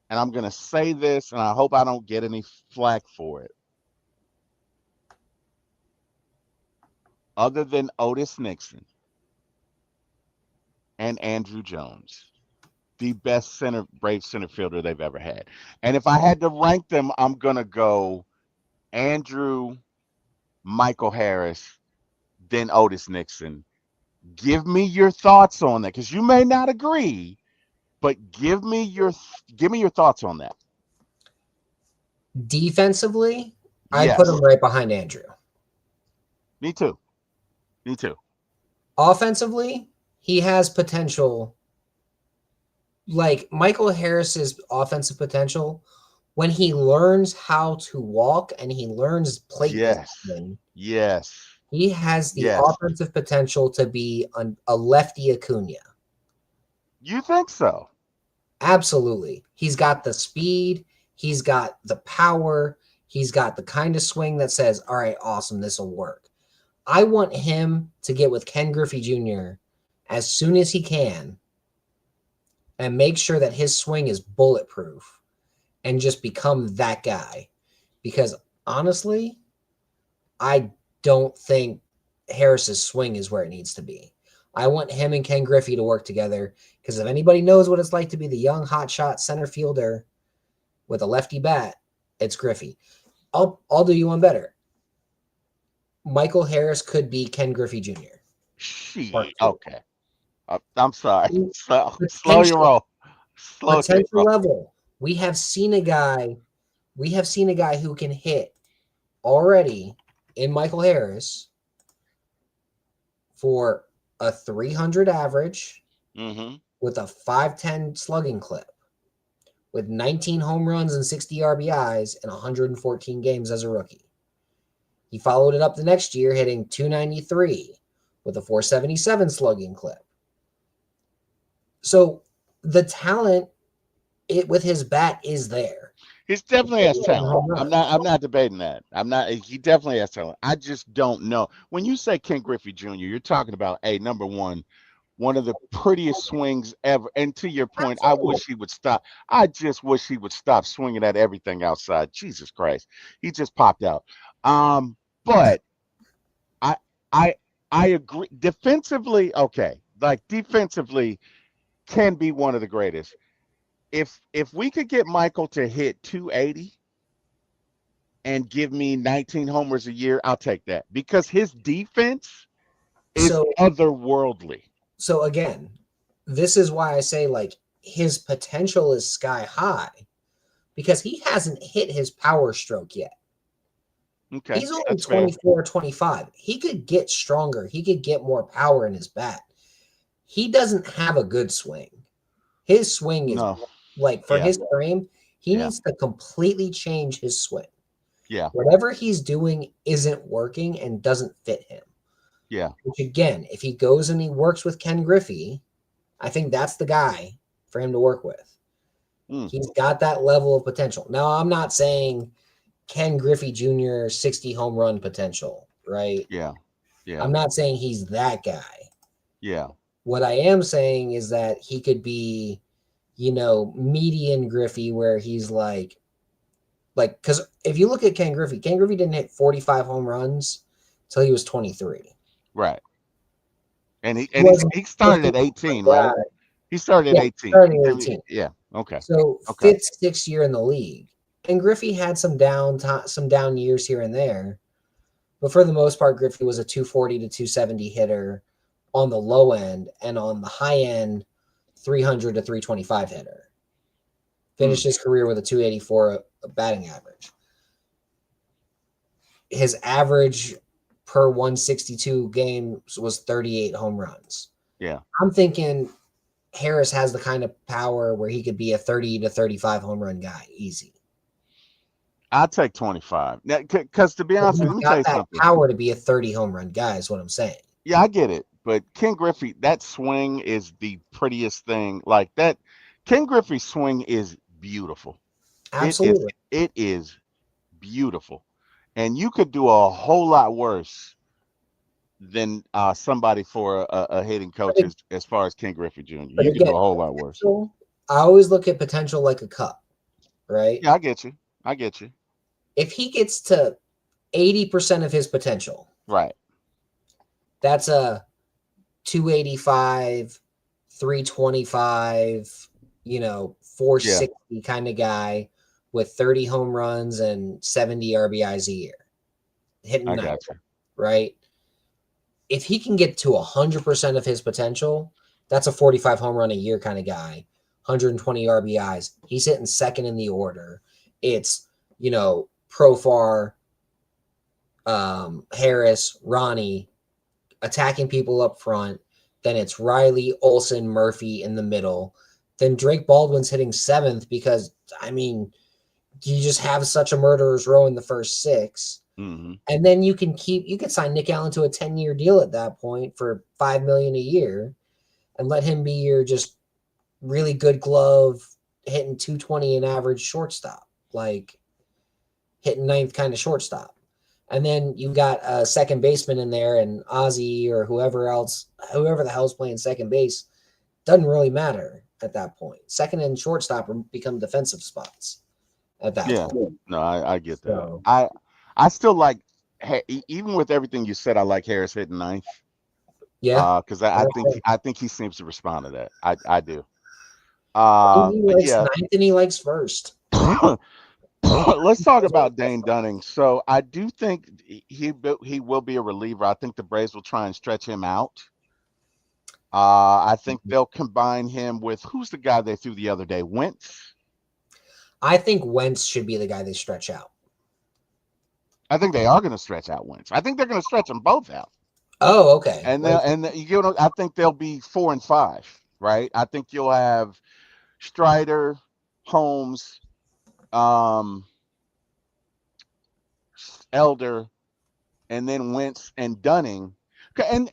and I'm gonna say this, and I hope I don't get any flack for it. Other than Otis Nixon and Andrew Jones, the best Brave center fielder they've ever had. And if I had to rank them, I'm gonna go Andrew, Michael Harris, then Otis Nixon. Give me your thoughts on that, because you may not agree, but give me your thoughts on that. Defensively, I'd put him Yes, right behind Andrew. me too. Me too. Offensively, he has potential. Like Michael Harris's offensive potential, when he learns how to walk and he learns plate Yes. discipline, Yes. he has the Yes. offensive potential to be a lefty Acuna. You think so? Absolutely. He's got the speed, he's got the power, he's got the kind of swing that says, all right, awesome, this will work. I want him to get with Ken Griffey Jr. as soon as he can and make sure that his swing is bulletproof and just become that guy. Because honestly, I don't think Harris's swing is where it needs to be. I want him and Ken Griffey to work together because if anybody knows what it's like to be the young hotshot center fielder with a lefty bat, it's Griffey. I'll do you one better. Michael Harris could be Ken Griffey Jr. Part Shit. two. Okay. I'm sorry. Slow your Potential, roll. Slow your potential roll. level. We have seen a guy who can hit already in Michael Harris for a 300 average Mm-hmm. with a 510 slugging clip with 19 home runs and 60 RBIs in 114 games as a rookie. He followed it up the next year, hitting 293 with a 477 slugging clip. So the talent with his bat is there. He definitely has talent. Home I'm runs. not. I'm not debating that. I'm not. He definitely has talent. I just don't know. When you say Ken Griffey Jr., you're talking about a number one of the prettiest swings ever. And to your point, I Absolutely. wish he would stop. I just wish he would stop swinging at everything outside. Jesus Christ, he just popped out. But I, I, I agree. Defensively, okay, like defensively, can be one of the greatest. If we could get Michael to hit 280 and give me 19 homers a year, I'll take that because his defense is So otherworldly. so again, this is why I say like his potential is sky high because he hasn't hit his power stroke yet. Okay, He's only that's fair. 24, 25. He could get stronger. He could get more power in his bat. He doesn't have a good swing. His swing is No, like for yeah, his frame, he yeah, needs to completely change his swing. yeah, Whatever he's doing isn't working and doesn't fit him. yeah. Which again, if he goes and he works with Ken Griffey, I think that's the guy for him to work with. Mm, He's got that level of potential. Now, I'm not saying Ken Griffey Jr. 60 home run potential, right? yeah, yeah, I'm not saying he's that guy. yeah. What I am saying is that he could be, median Griffey where he's because if you look at Ken Griffey didn't hit 45 home runs till he was 23. Right. And he He and he's wasn't he a started 50 at 18, guy. right? He started at Yeah, 18. starting at 18. Yeah. Okay. So Okay. fifth, sixth year in the league. And Griffey had some down years here and there. But for the most part, Griffey was a 240 to 270 hitter on the low end, and on the high end, 300 to 325 hitter. Mm, Finished his career with a 284 batting average. His average per 162 games was 38 home runs. yeah. I'm thinking Harris has the kind of power where he could be a 30 to 35 home run guy, easy. I'll take 25. Now, because to be But honest with he's you, let me tell got you that something. power to be a 30 home run guy, is what I'm saying. Yeah, I get it. But Ken Griffey, that swing is the prettiest thing. Like that, Ken Griffey's swing is beautiful. It is. Absolutely. It is beautiful, and you could do a whole lot worse than somebody for a hitting But, coach as far as Ken Griffey Jr. but You could again, do a whole lot worse. I always look at potential like a cup, right? Yeah, I get you. I get you. If he gets to 80% of his potential, Right. that's a 285, 325, Yeah, 460 kind of guy with 30 home runs and 70 RBIs a year, hitting I 90, got you. right? If he can get to 100% of his potential, that's a 45 home run a year kind of guy, 120 RBIs. He's hitting second in the order. It's, Profar, Harris, Ronnie attacking people up front. Then it's Riley, Olson, Murphy in the middle. Then Drake Baldwin's hitting seventh because, you just have such a murderer's row in the first six. Hmm. And then you could sign Nick Allen to a 10-year deal at that point for $5 million a year and let him be your just really good glove, hitting 220 an average shortstop, like hitting ninth kind of shortstop. And then you got a second baseman in there and Ozzy or whoever the hell's playing second base. Doesn't really matter at that point. Second and shortstop become defensive spots at that Yeah. point. No, I get that. So, I still like even with everything you said, I like Harris hitting ninth. yeah. Because I think he seems to respond to that. I do. He But likes yeah. ninth and he likes first. Let's talk about Dane Dunning. So I do think he will be a reliever. I think the Braves will try and stretch him out. I think they'll combine him with who's the guy they threw the other day? Wentz. I think Wentz should be the guy they stretch out. I think they are going to stretch out Wentz. I think they're going to stretch them both out. Oh, okay. I think they'll be 4 and 5, right? I think you'll have Strider, Holmes, Elder, and then Wentz and Dunning. And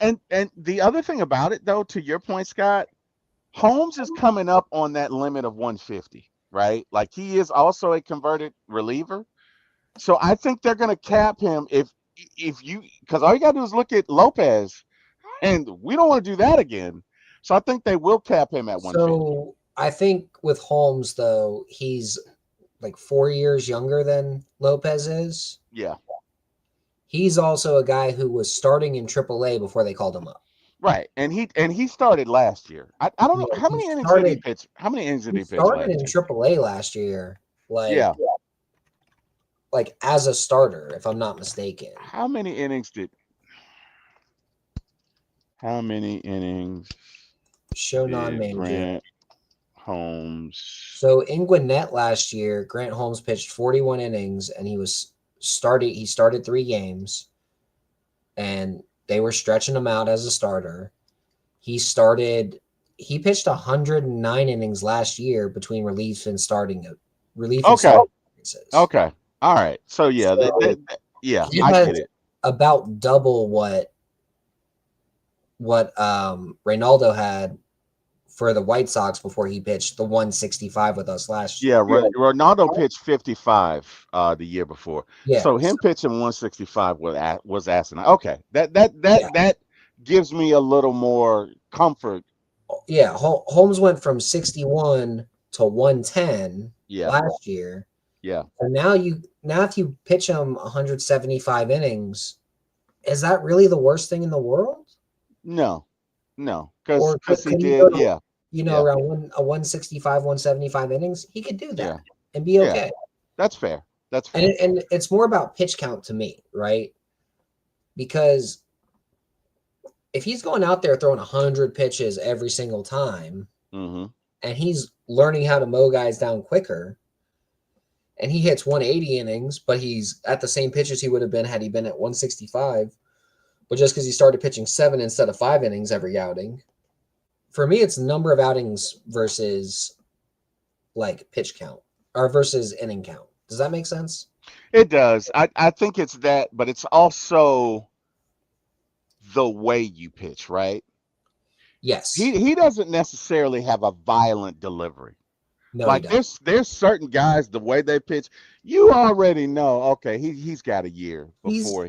the other thing about it, though, to your point, Scott, Holmes is coming up on that limit of 150. right? Like he is also a converted reliever. So I think they're going to cap him if you because all you got to do is look at Lopez, and we don't want to do that again. So I think they will cap him at 150. So I think with Holmes though, he's like 4 years younger than Lopez is. Yeah, He's also a guy who was starting in AAA before they called him up. right. And he started last year. I don't know Yeah, how many innings did he pitch. How many innings did he he pitch started last in year? AAA last year, Yeah. like as a starter, if I'm not mistaken. How many innings did? How many innings Show did non-manager. Grant Holmes? So in Gwinnett last year, Grant Holmes pitched 41 innings and he started 3 games and they were stretching him out as a starter. He pitched 109 innings last year between relief and Okay. starting appearances. Okay. All right. So yeah, So yeah, he I get has it. about double what Reynaldo had for the White Sox before he pitched the 165 with us last Yeah, year. Ronaldo pitched 55 the year before. Yeah. So him pitching 165 was asinine. Okay. Yeah. That gives me a little more comfort. Yeah. Holmes went from 61 to 110 Yeah. last year. Yeah. And now if you pitch him 175 innings, is that really the worst thing in the world? No. No. Or Cuz he could he did. go to, Yeah. Yeah. around a 165, 175 innings? He could do Yeah. that and be Yeah. okay. That's fair. That's And fair. it's more about pitch count to me, right? Because if he's going out there throwing 100 pitches every single time Mhm. and he's learning how to mow guys down quicker and he hits 180 innings, but he's at the same pitches he would have been had he been at 165, but just because he started pitching 7 instead of 5 innings every outing. For me, it's number of outings versus like pitch count or versus inning count. Does that make sense? It does. I think it's that, but it's also the way you pitch, right? Yes. He doesn't necessarily have a violent delivery. No, he Like doesn't. there's certain guys the way they pitch, you already know. Okay, he's got a year He's before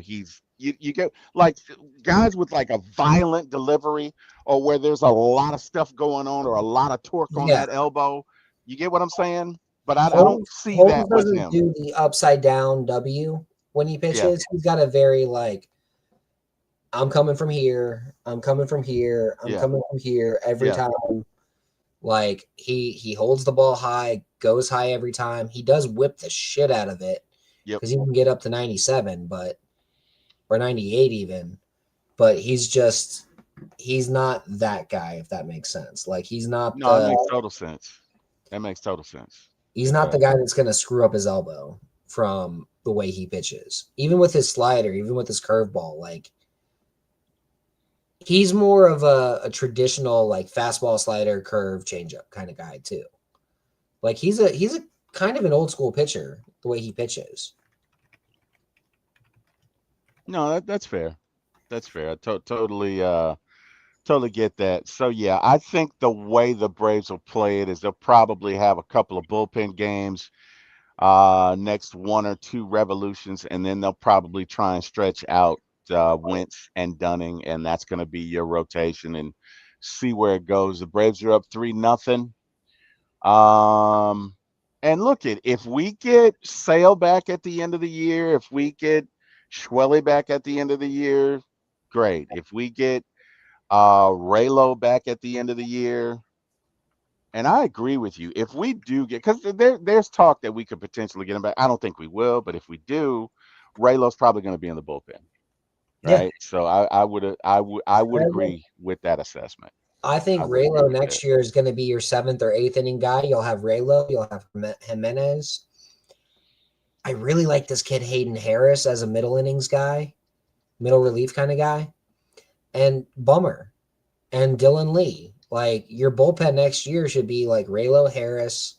you get like guys with like a violent delivery or where there's a lot of stuff going on or a lot of torque on yeah. that elbow. You get what I'm saying? But I don't see Holmes that with doesn't him. do the upside down W when he Yeah, pitches. He's got a very like I'm coming from here, I'm coming from here, I'm yeah, coming from here every yeah, time. Like he holds the ball high, goes high every time. He does whip the shit out of it yep. because he can get up to 97, or 98 even. But he's not that guy, if that makes sense. Like No, it makes total sense. That makes total sense. he's It not the does. guy that's gonna screw up his elbow from the way he pitches. Even with his slider, even with his curveball, like he's more of a traditional like fastball slider curve changeup kind of guy too. Like he's a kind of an old school pitcher the way he pitches. No, that's fair. That's fair. I totally get that. So yeah, I think the way the Braves will play it is they'll probably have a couple of bullpen games, next one or two revolutions, and then they'll probably try and stretch out Wentz and Dunning, and that's going to be your rotation and see where it goes. The Braves are up 3-0. And look at if we get Sale back at the end of the year, if we get Schwelly back at the end of the year, great. If we get Raylo back at the end of the year, and I agree with you. If we do get, because there's talk that we could potentially get him back. I don't think we will, but if we do, Raylo's probably going to be in the bullpen, Yeah, right? So I would agree with that assessment. I think I would agree Raylo with that. next year is going to be your 7th or 8th inning guy. You'll have Raylo, you'll have Jimenez. I really like this kid Hayden Harris as a middle innings guy, middle relief kind of guy, and Bummer and Dylan Lee. Like your bullpen next year should be like Raylo, Harris,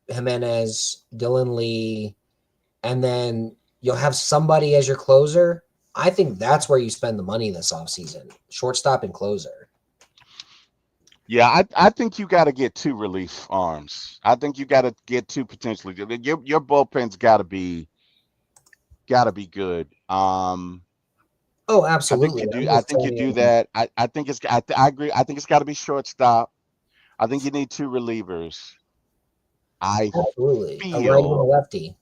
Jimenez, Dylan Lee, and then you'll have somebody as your closer. I think that's where you spend the money this offseason. Shortstop and closer. Yeah, I think you got to get two relief arms. I think you got to get two potentially. Your bullpen's got to be good. Oh, I think absolutely. you do. I'm I just think you do saying, that. I think it's. I agree. I think it's got to be shortstop. I think you need two relievers. I absolutely. A righty and a feel. lefty.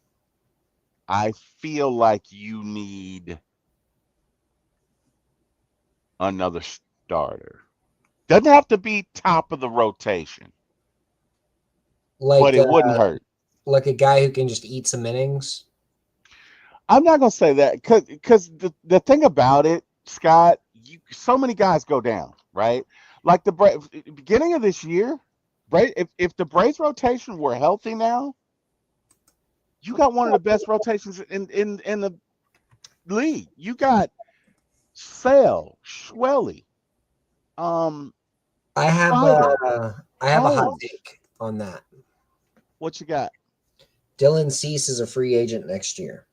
I feel like you need another starter. Doesn't have to be top of the rotation, but Like it wouldn't hurt. like a guy who can just eat some innings. I'm not gonna say that because the thing about it, Scott, so many guys go down, right? Like the beginning of this year, right? If the Braves rotation were healthy now, you got one of the best rotations in the league. You got Sale, Schwelly, um, Spider, I have a hot Holmes. take on that. What you got? Dylan Cease is a free agent next year.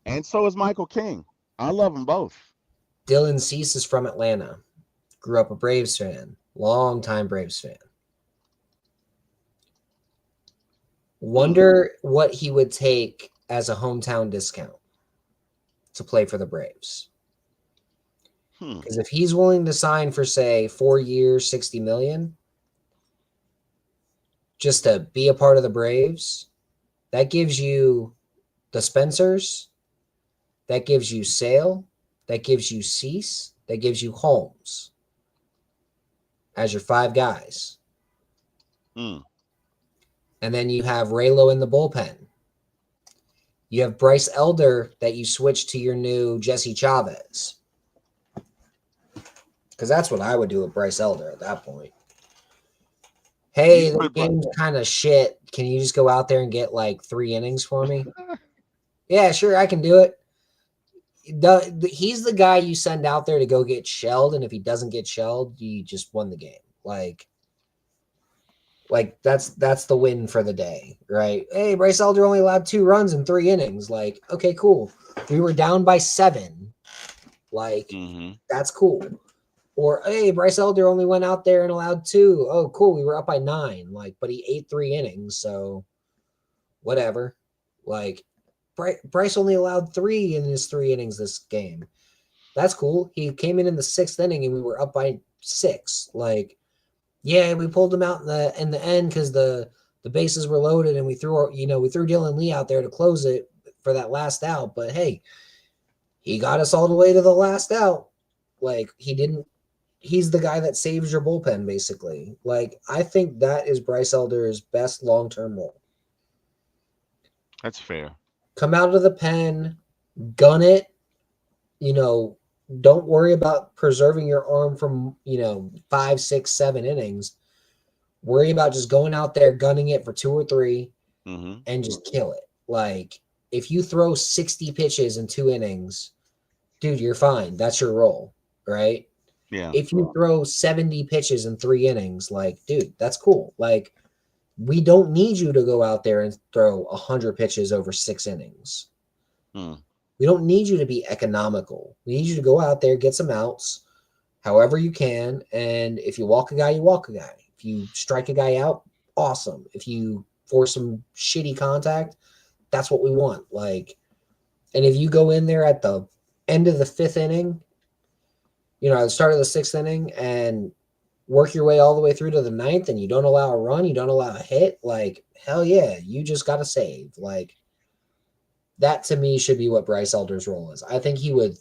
And so is Michael King. I love them both. Dylan Cease is from Atlanta. Grew up a Braves fan. Long time Braves fan. Hmm. Wonder what he would take as a hometown discount to play for the Braves. Hmm. Because if he's willing to sign for say 4 years, 60 million, just to be a part of the Braves, that gives you the Spencers, that gives you Sale, that gives you Cease, that gives you Holmes as your five guys. Hmm. And then you have Raylo in the bullpen. You have Bryce Elder that you switch to your new Jesse Chavez. Because that's what I would do with Bryce Elder at that point. You Hey, the put game's kind of shit. Can you just go out there and get like 3 innings for me? Yeah, sure, I can do it. He's the guy you send out there to go get shelled, and if he doesn't get shelled, you just won the game. Like that's the win for the day, right? Hey, Bryce Elder only allowed 2 runs in 3 innings. Like, okay, cool. We were down by 7. Like, hmm that's cool. Or hey, Bryce Elder only went out there and allowed 2. Oh, cool. We were up by 9. Like, but he ate 3 innings, so whatever. Like, Bryce only allowed 3 in his 3 innings this game. That's cool. He came in the 6th inning and we were up by 6. Like, yeah, we pulled him out in the end because the bases were loaded and we threw Dylan Lee out there to close it for that last out. But hey, he got us all the way to the last out. Like, he didn't. He's the guy that saves your bullpen, basically. Like, I think that is Bryce Elder's best long term role. That's fair. Come out of the pen, gun it. You know, don't worry about preserving your arm from 5, 6, 7 innings. Worry about just going out there, gunning it for 2 or 3, hmm and just kill it. Like, if you throw 60 pitches in 2 innings, dude, you're fine. That's your role, right? Yeah. If you throw 70 pitches in 3 innings, like, dude, that's cool. Like, we don't need you to go out there and throw 100 pitches over 6 innings. Hmm. We don't need you to be economical. We need you to go out there, get some outs, however you can. And if you walk a guy, you walk a guy. If you strike a guy out, awesome. If you force some shitty contact, that's what we want. Like, and if you go in there at the end of the 5th inning, at the start of the 6th inning, and work your way all the way through to the 9th, and you don't allow a run, you don't allow a hit, like, hell yeah, you just got to save. Like, that to me should be what Bryce Elder's role is. I think he would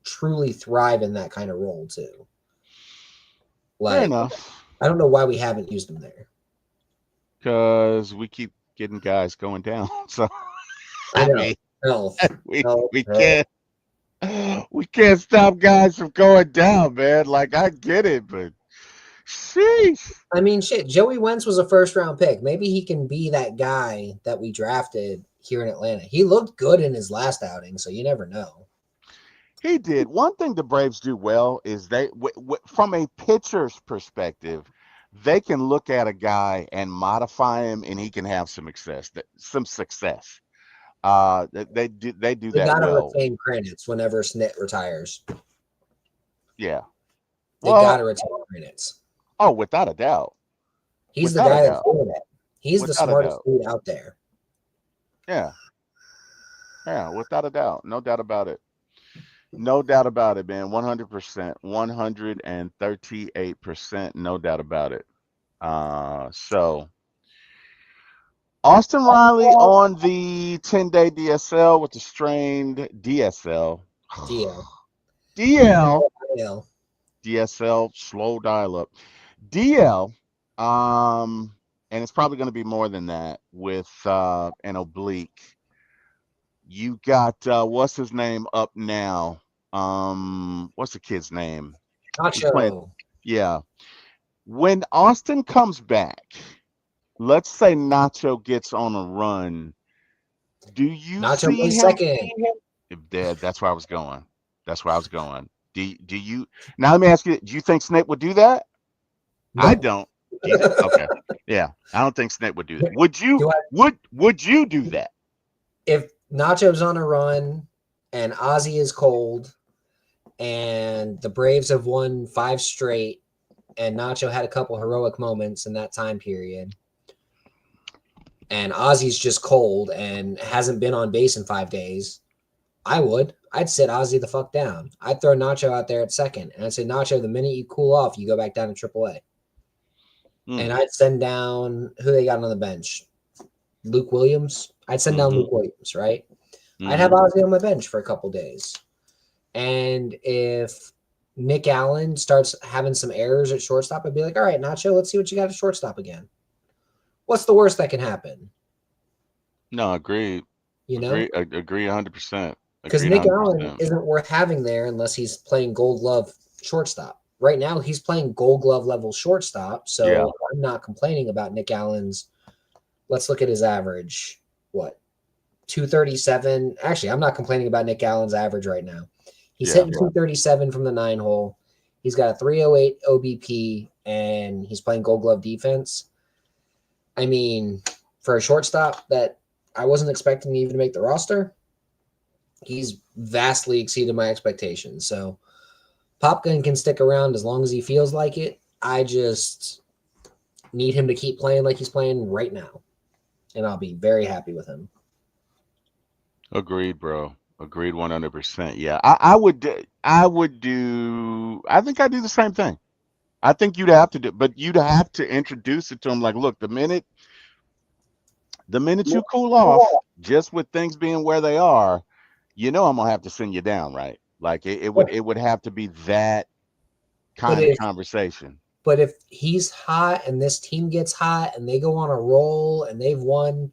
truly thrive in that kind of role too. Fair Like, enough. I don't know why we haven't used him there. Because we keep getting guys going down. So I I know. mean, Health. we Health. we Health. can't stop guys from going down, man. Like I get it, but sheesh. I mean, shit, Joey Wentz was a first round pick. Maybe he can be that guy that we drafted here in Atlanta. He looked good in his last outing, so you never know. He did. One thing the Braves do well is from a pitcher's perspective, they can look at a guy and modify him, and he can have some success. Some success. They do They that got to well. retain Kranitz whenever Snit retires. Yeah. They got to Well, retain minutes. oh, without a doubt. He's the Without a guy that's doubt. doing it. He's the Without a smartest doubt. dude out there. Yeah. Yeah, without a doubt. No doubt about it. No doubt about it, man. 100%. 138%. No doubt about it. So Austin Riley on the 10-day DSL with the strained DSL. DL. DL. DL. DSL, slow dial up. DL, and it's probably going to be more than that with an oblique. You got what's his name up now? What's the kid's name? He's playing. Nacho. Yeah. When Austin comes back, let's say Nacho gets on a run. Do you Nacho see plays him? second. If Dad, that's where I was going. That's where I was going. Do you now? Let me ask you. Do you think Snake would do that? I No. don't. Do you think? Okay. Yeah, I don't think Snake would do that. Would you? Do I, Would you do that? if Nacho's on a run and Ozzy is cold and the Braves have won 5 straight and Nacho had a couple heroic moments in that time period and Ozzy's just cold and hasn't been on base in 5 days, I'd sit Ozzy the fuck down. I'd throw Nacho out there at second and I'd say, Nacho, the minute you cool off, you go back down to AAA. Mm. And I'd send down who they got on the bench. Luke Williams. I'd send down Mm-hmm. Luke Williams, right? I'd have Mm-hmm. Ozzy on my bench for a couple days. And if Nick Allen starts having some errors at shortstop, I'd be like, all right, Nacho, let's see what you got at shortstop again. What's the worst that can happen? No, agreed. You know? Agree 100%. Because Agreed Nick Allen 100%. isn't worth having there unless he's playing gold glove shortstop. Right now, he's playing gold glove level shortstop. So Yeah. I'm not complaining about Nick Allen's. Let's look at his average. What? 237. Actually, I'm not complaining about Nick Allen's average right now. He's Yeah. hitting 237 from the 9 hole. He's got a 308 OBP and he's playing gold glove defense. I mean, for a shortstop that I wasn't expecting even to make the roster, he's vastly exceeded my expectations. So Popgun can stick around as long as he feels like it. I just need him to keep playing like he's playing right now. And I'll be very happy with him. Agreed, bro. Agreed 100%. Yeah. I would do I think I'd do the same thing. I think you'd have to do, but you'd have to introduce it to him like, look, the minute you cool off, just with things being where they are, I'm gonna have to send you down, right? Like it would have to be that But kind of if conversation. but if he's hot and this team gets hot and they go on a roll and they've won,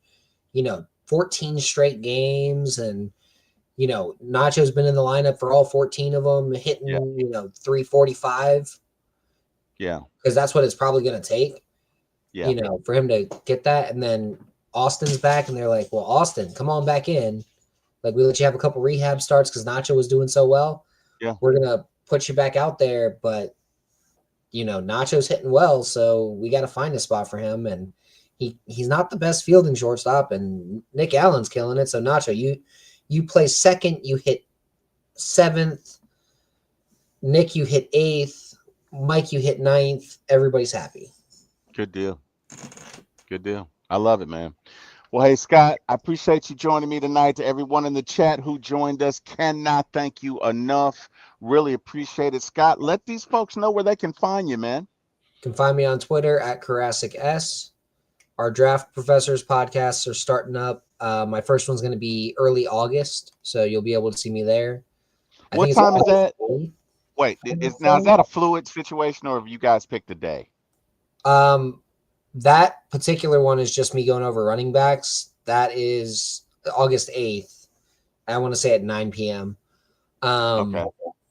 14 straight games and Nacho's been in the lineup for all 14 of them, hitting, Yeah. 345 Yeah. because that's what it's probably going to take, Yeah. for him to get that. And then Austin's back and they're like, well, Austin, come on back in. Like, we let you have a couple rehab starts because Nacho was doing so well. Yeah. We're going to put you back out there. But, Nacho's hitting well. So we got to find a spot for him. And he's not the best fielding shortstop. And Nick Allen's killing it. So, Nacho, you play second. You hit 7th. Nick, you hit 8th. Mike, you hit 9th. Everybody's happy. Good deal. Good deal. I love it, man. Well, hey, Scott, I appreciate you joining me tonight. To everyone in the chat who joined us, cannot thank you enough. Really appreciate it. Scott, let these folks know where they can find you, man. You can find me on Twitter at Karasik S. Our Draft Professors podcasts are starting up. My first one's going to be early August, so you'll be able to see me there. What time is that? August 8th. Wait, is that a fluid situation, or have you guys picked a day? That particular one is just me going over running backs. That is August 8th. I want to say at 9 p.m. Okay.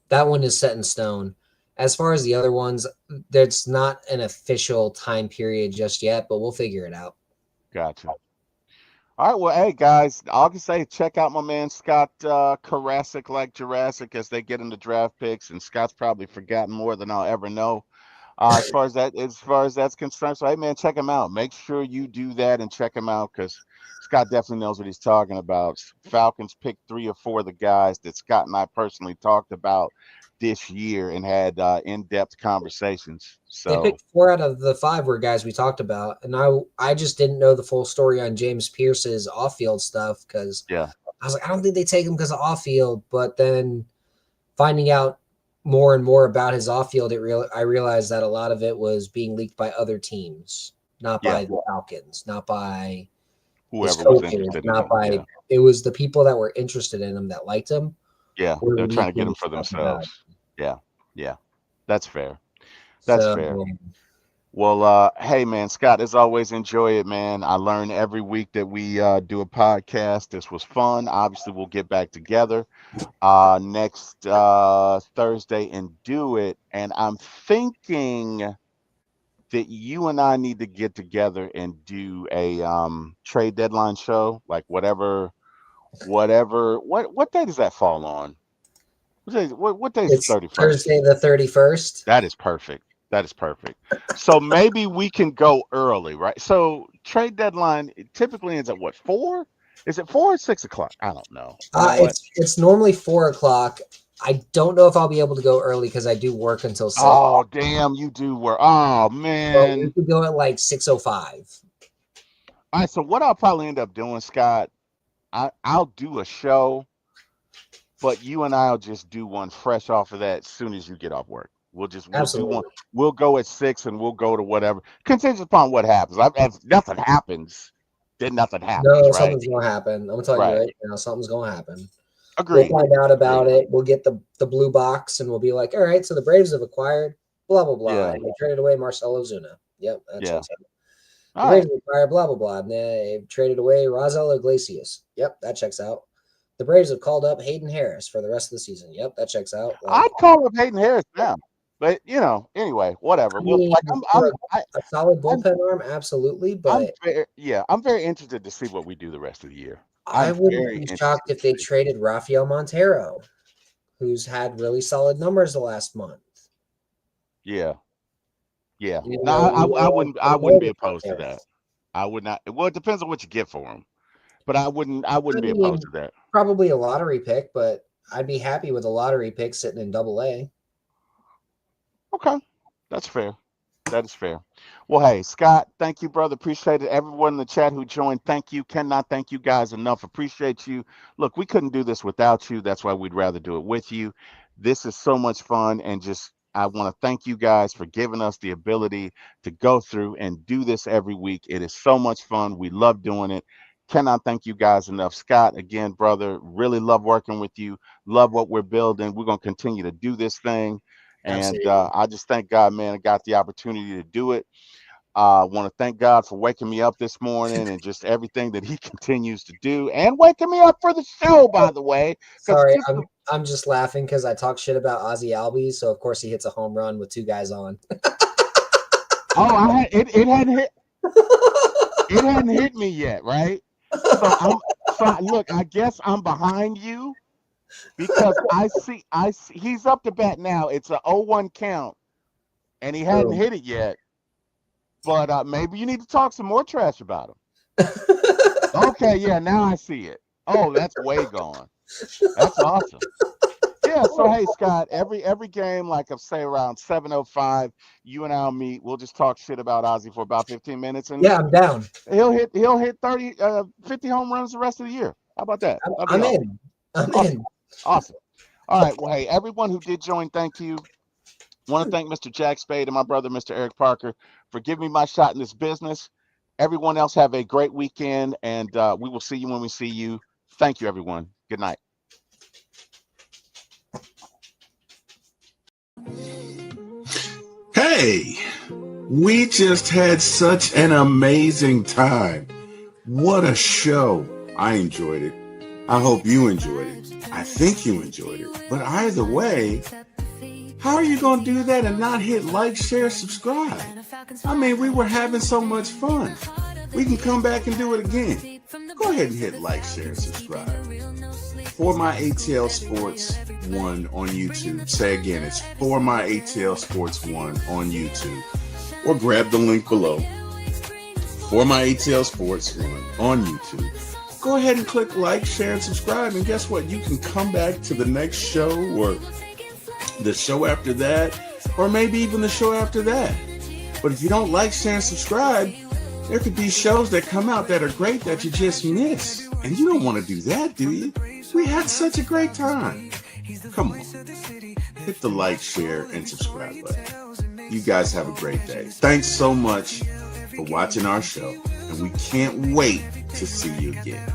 That one is set in stone. As far as the other ones, there's not an official time period just yet, but we'll figure it out. Gotcha. All right, well, hey, guys, August 8th, check out my man Scott Karasik, like Jurassic, as they get into draft picks, and Scott's probably forgotten more than I'll ever know. As far as that's concerned. So hey man, check him out. Make sure you do that and check him out because Scott definitely knows what he's talking about. Falcons picked 3 or 4 of the guys that Scott and I personally talked about this year and had in-depth conversations. They So picked 4 out of the 5 were guys we talked about, and I just didn't know the full story on James Pierce's off-field stuff because yeah, I was like, I don't think they take him because of off-field. But then finding out more and more about his off-field, I realized that a lot of it was being leaked by other teams, not yeah, by the Falcons, not by his whoever was coaches, interested in not him. by. Yeah, It was the people that were interested in him that liked him yeah, were they're trying to get leaking him for stuff about him. themselves. Yeah, yeah, that's fair. That's So fair. Well, hey man, Scott, as always, enjoy it, man. I learn every week that we do a podcast. This was fun. Obviously, we'll get back together next Thursday and do it. And I'm thinking that you and I need to get together and do a trade deadline show, like whatever. What day does that fall on? What day is the it's 31st? Thursday the 31st. That is perfect. That is perfect. So maybe we can go early, right? So trade deadline it typically ends at what, 4? Is it 4 or 6 o'clock? I don't know. You know what? It's normally 4 o'clock. I don't know if I'll be able to go early because I do work until 6. Oh, damn, you do work. Oh, But we man. could go at like 6:05. All right, so what I'll probably end up doing, Scott, I'll do a show, but you and I'll just do one fresh off of that as soon as you get off work. We'll do one. Absolutely. We'll go at 6 and we'll go to whatever. Contingent upon what happens. If nothing happens, then nothing happens, No, right? something's gonna happen. I'm gonna tell you Right. right now, something's gonna happen. We'll Agreed. find out about Agreed. it. We'll get the blue box and we'll be like, all right, so the Braves have acquired blah blah blah. Yeah. And they traded away Marcell Ozuna. Yep, that Yeah. checks out. The All Braves right. acquired blah blah blah. And they've traded away Razel Iglesias. Yep, that checks out. The Braves have called up Hayden Harris for the rest of the season. Yep, that checks out. Like, I'd call up Hayden Harris now, but anyway, whatever. I Well, mean, like for a solid I'm, bullpen arm, absolutely. But I'm very interested to see what we do the rest of the year. I I'm wouldn't very be interested shocked if to they see. traded Rafael Montero, who's had really solid numbers the last month. Yeah, yeah. You No, know, I wouldn't be Montero. opposed to that. I would not. Well, it depends on what you get for him, but I wouldn't I be opposed mean, to that. probably a lottery pick, but I'd be happy with a lottery pick sitting in Double A. Okay, that's fair. That is fair. Well, hey, Scott, thank you, brother. Appreciate it. Everyone in the chat who joined, thank you. Cannot thank you guys enough. Appreciate you. Look, we couldn't do this without you. That's why we'd rather do it with you. This is so much fun. And just, I want to thank you guys for giving us the ability to go through and do this every week. It is so much fun. We love doing it. Cannot thank you guys enough. Scott, again, brother, really love working with you. Love what we're building. We're going to continue to do this thing. And Absolutely. I just thank God, man, I got the opportunity to do it. I want to thank God for waking me up this morning and just everything that He continues to do and waking me up for the show, by the way. Because Sorry, just, I'm just laughing because I talk shit about Ozzy Albies, so of course he hits a home run with 2 guys on. it hadn't hit me yet, right? Look, I guess I'm behind you because I see he's up to bat now. It's a 0-1 count, and he hadn't hit it yet. But maybe you need to talk some more trash about him. Okay, yeah, now I see it. Oh, that's way gone. That's awesome. Yeah, so hey, Scott, every game, like I say, around 7:05, you and I'll meet. We'll just talk shit about Ozzy for about 15 minutes, and Yeah, I'm down. he'll hit 50 home runs the rest of the year. How about that? That'd be I'm awesome. in. I'm Awesome. in. Awesome. All right. Well, hey, everyone who did join, thank you. Want to thank Mr. Jack Spade and my brother, Mr. Eric Parker, for giving me my shot in this business. Everyone else have a great weekend, and we will see you when we see you. Thank you, everyone. Good night. Hey, we just had such an amazing time. What a show. I enjoyed it. I hope you enjoyed it. I think you enjoyed it. But either way, how are you going to do that and not hit like, share, subscribe? I mean, we were having so much fun. We can come back and do it again. Go ahead and hit like, share, subscribe. For My ATL Sports 1 on YouTube. Say again, it's For My ATL Sports 1 on YouTube. Or grab the link below. For My ATL Sports 1 on YouTube. Go ahead and click like, share, and subscribe. And guess what? You can come back to the next show or the show after that, or maybe even the show after that. But if you don't like, share, and subscribe, there could be shows that come out that are great that you just miss. And you don't want to do that, do you? We had such a great time. Come on. Hit the like, share, and subscribe button. You guys have a great day. Thanks so much for watching our show. And we can't wait to see you again.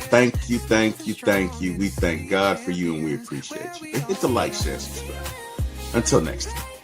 Thank you, thank you, thank you. We thank God for you and we appreciate you. Hit the like, share, subscribe. Until next time.